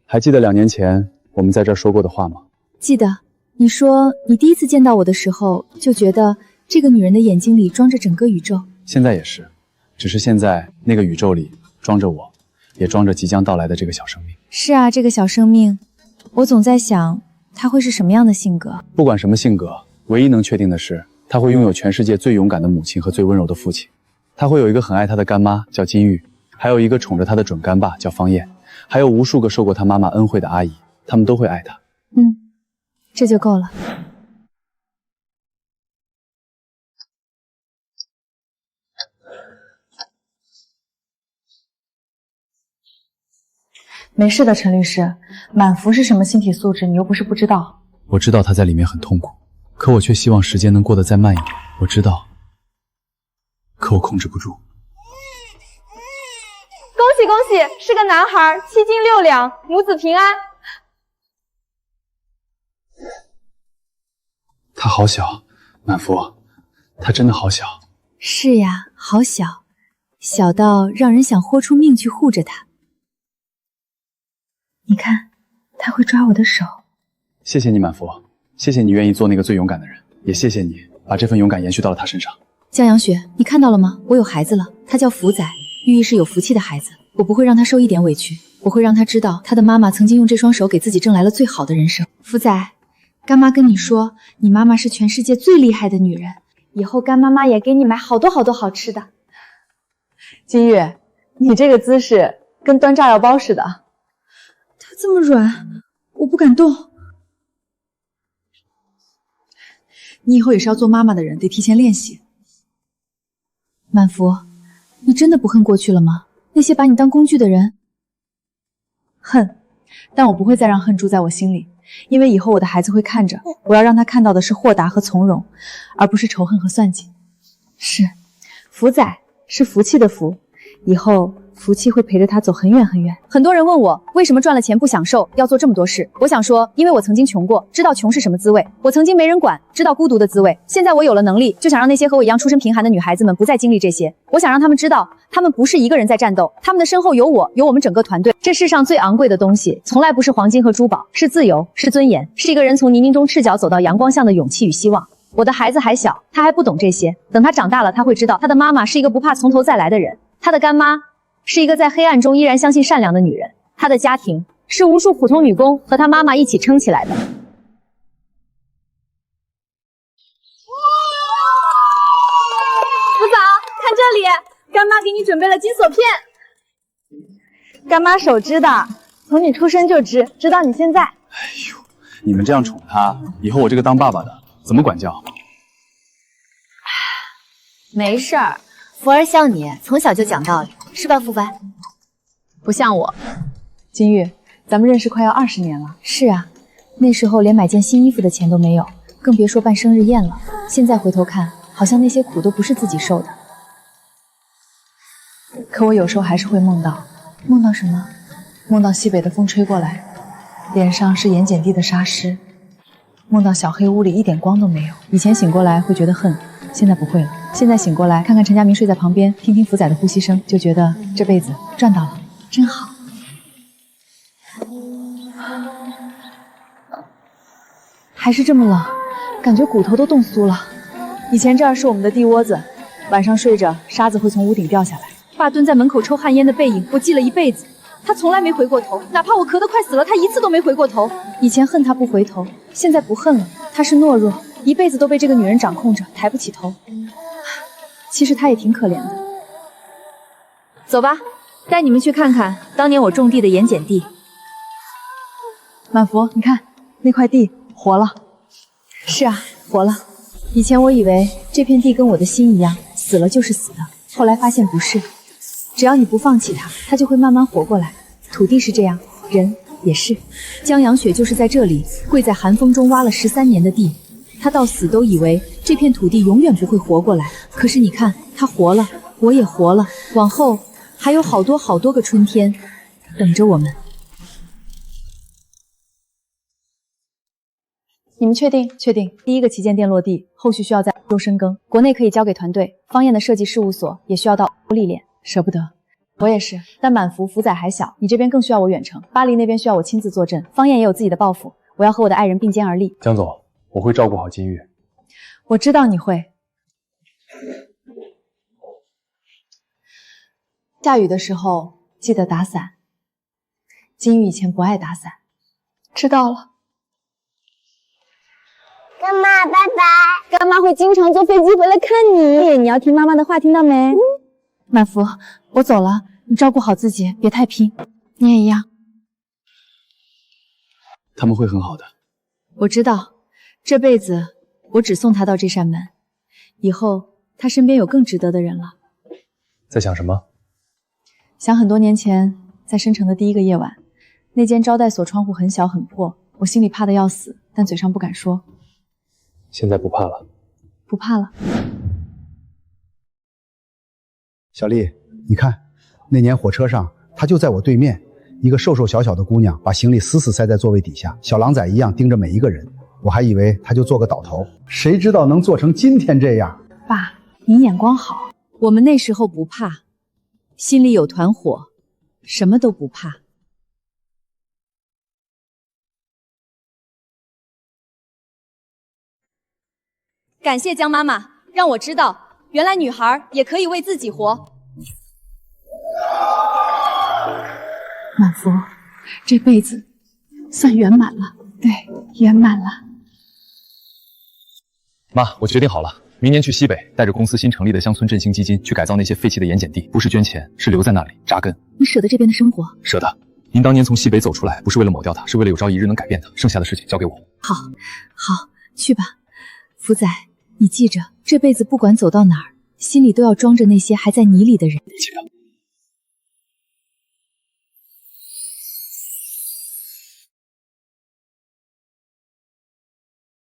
还记得2年前我们在这儿说过的话吗？记得，你说你第一次见到我的时候，就觉得这个女人的眼睛里装着整个宇宙。现在也是，只是现在那个宇宙里装着我，也装着即将到来的这个小生命。是啊，这个小生命，我总在想，他会是什么样的性格？不管什么性格，唯一能确定的是，他会拥有全世界最勇敢的母亲和最温柔的父亲。他会有一个很爱他的干妈叫金玉，还有一个宠着他的准干爸叫方燕，还有无数个受过他妈妈恩惠的阿姨，他们都会爱他。这就够了。没事的，陈律师，满福是什么心体素质，你又不是不知道。我知道他在里面很痛苦，可我却希望时间能过得再慢一点。我知道，可我控制不住。恭喜恭喜，是个男孩，7斤6两，母子平安。他好小，满福，他真的好小。是呀，好小，小到让人想豁出命去护着他。你看，他会抓我的手。谢谢你，满福，谢谢你愿意做那个最勇敢的人，也谢谢你把这份勇敢延续到了他身上。江阳雪，你看到了吗？我有孩子了，他叫福仔，寓意是有福气的孩子。我不会让他受一点委屈，我会让他知道，他的妈妈曾经用这双手给自己挣来了最好的人生。福仔，干妈跟你说，你妈妈是全世界最厉害的女人，以后干妈妈也给你买好多好多好吃的。金玉，你这个姿势跟端炸药包似的。他这么软，我不敢动。你以后也是要做妈妈的人，得提前练习。满福，你真的不恨过去了吗？那些把你当工具的人。恨，但我不会再让恨住在我心里，因为以后我的孩子会看着，我要让他看到的是豁达和从容，而不是仇恨和算计。是，福仔是福气的福，以后福气会陪着他走很远很远。很多人问我为什么赚了钱不享受，要做这么多事。我想说，因为我曾经穷过，知道穷是什么滋味；我曾经没人管，知道孤独的滋味。现在我有了能力，就想让那些和我一样出身贫寒的女孩子们不再经历这些。我想让她们知道，她们不是一个人在战斗，她们的身后有我，有我们整个团队。这世上最昂贵的东西，从来不是黄金和珠宝，是自由，是尊严，是一个人从泥泞中赤脚走到阳光下的勇气与希望。我的孩子还小，他还不懂这些，等他长大了，他会知道，他的妈妈是一个不怕从头再来的人，他的干妈是一个在黑暗中依然相信善良的女人，她的家庭是无数普通女工和她妈妈一起撑起来的。福嫂，看这里，干妈给你准备了金锁片。干妈手织的，从你出生就织，直到你现在。你们这样宠她，以后我这个当爸爸的怎么管教？没事儿，福儿像你，从小就讲道理，是吧，福凡？不像我。金玉，咱们认识快要20年了。是啊，那时候连买件新衣服的钱都没有，更别说办生日宴了。现在回头看，好像那些苦都不是自己受的。可我有时候还是会梦到。梦到什么？梦到西北的风吹过来，脸上是盐碱地的沙湿。梦到小黑屋里一点光都没有。以前醒过来会觉得恨，现在不会了。现在醒过来，看看陈家明睡在旁边，听听福仔的呼吸声，就觉得这辈子赚到了，真好。还是这么冷，感觉骨头都冻酥了。以前这儿是我们的地窝子，晚上睡着，沙子会从屋顶掉下来。爸蹲在门口抽旱烟的背影，我记了一辈子。他从来没回过头，哪怕我咳得快死了，他一次都没回过头。以前恨他不回头，现在不恨了。他是懦弱，一辈子都被这个女人掌控着，抬不起头。其实他也挺可怜的。走吧，带你们去看看当年我种地的盐碱地。满福，你看那块地活了。是啊，活了。以前我以为这片地跟我的心一样，死了就是死的，后来发现不是。只要你不放弃它，它就会慢慢活过来。土地是这样，人也是。江阳雪就是在这里跪在寒风中挖了13年的地，他到死都以为这片土地永远不会活过来。可是你看，他活了，我也活了，往后还有好多好多个春天等着我们。你们确定？确定。第一个旗舰店落地，后续需要在欧洲深耕，国内可以交给团队，方燕的设计事务所也需要到欧洲历练。舍不得，我也是。但满福福仔还小，你这边更需要我远程，巴黎那边需要我亲自坐镇。方燕也有自己的抱负，我要和我的爱人并肩而立。江总，我会照顾好金玉。我知道你会。下雨的时候记得打伞。金玉以前不爱打伞。知道了。干妈，拜拜。干妈会经常坐飞机回来看你，你要听妈妈的话，听到没？满福，我走了，你照顾好自己，别太拼。你也一样。他们会很好的。我知道，这辈子我只送他到这扇门，以后他身边有更值得的人了。在想什么？想很多年前在申城的第一个夜晚，那间招待所窗户很小很破，我心里怕得要死，但嘴上不敢说。现在不怕了？不怕了。小丽，你看，那年火车上，她就在我对面，一个瘦瘦小小的姑娘，把行李死死塞在座位底下，小狼崽一样盯着每一个人。我还以为她就做个倒头，谁知道能做成今天这样。爸，你眼光好。我们那时候不怕，心里有团火，什么都不怕。感谢江妈妈，让我知道原来女孩也可以为自己活。满福，这辈子算圆满了。对，圆满了。妈，我决定好了，明年去西北，带着公司新成立的乡村振兴基金去改造那些废弃的盐碱地，不是捐钱，是留在那里扎根。你舍得这边的生活？舍得。您当年从西北走出来，不是为了抹掉它，是为了有朝一日能改变它。剩下的事情交给我。好，好，去吧。福仔，你记着，这辈子不管走到哪儿，心里都要装着那些还在泥里的人。记着。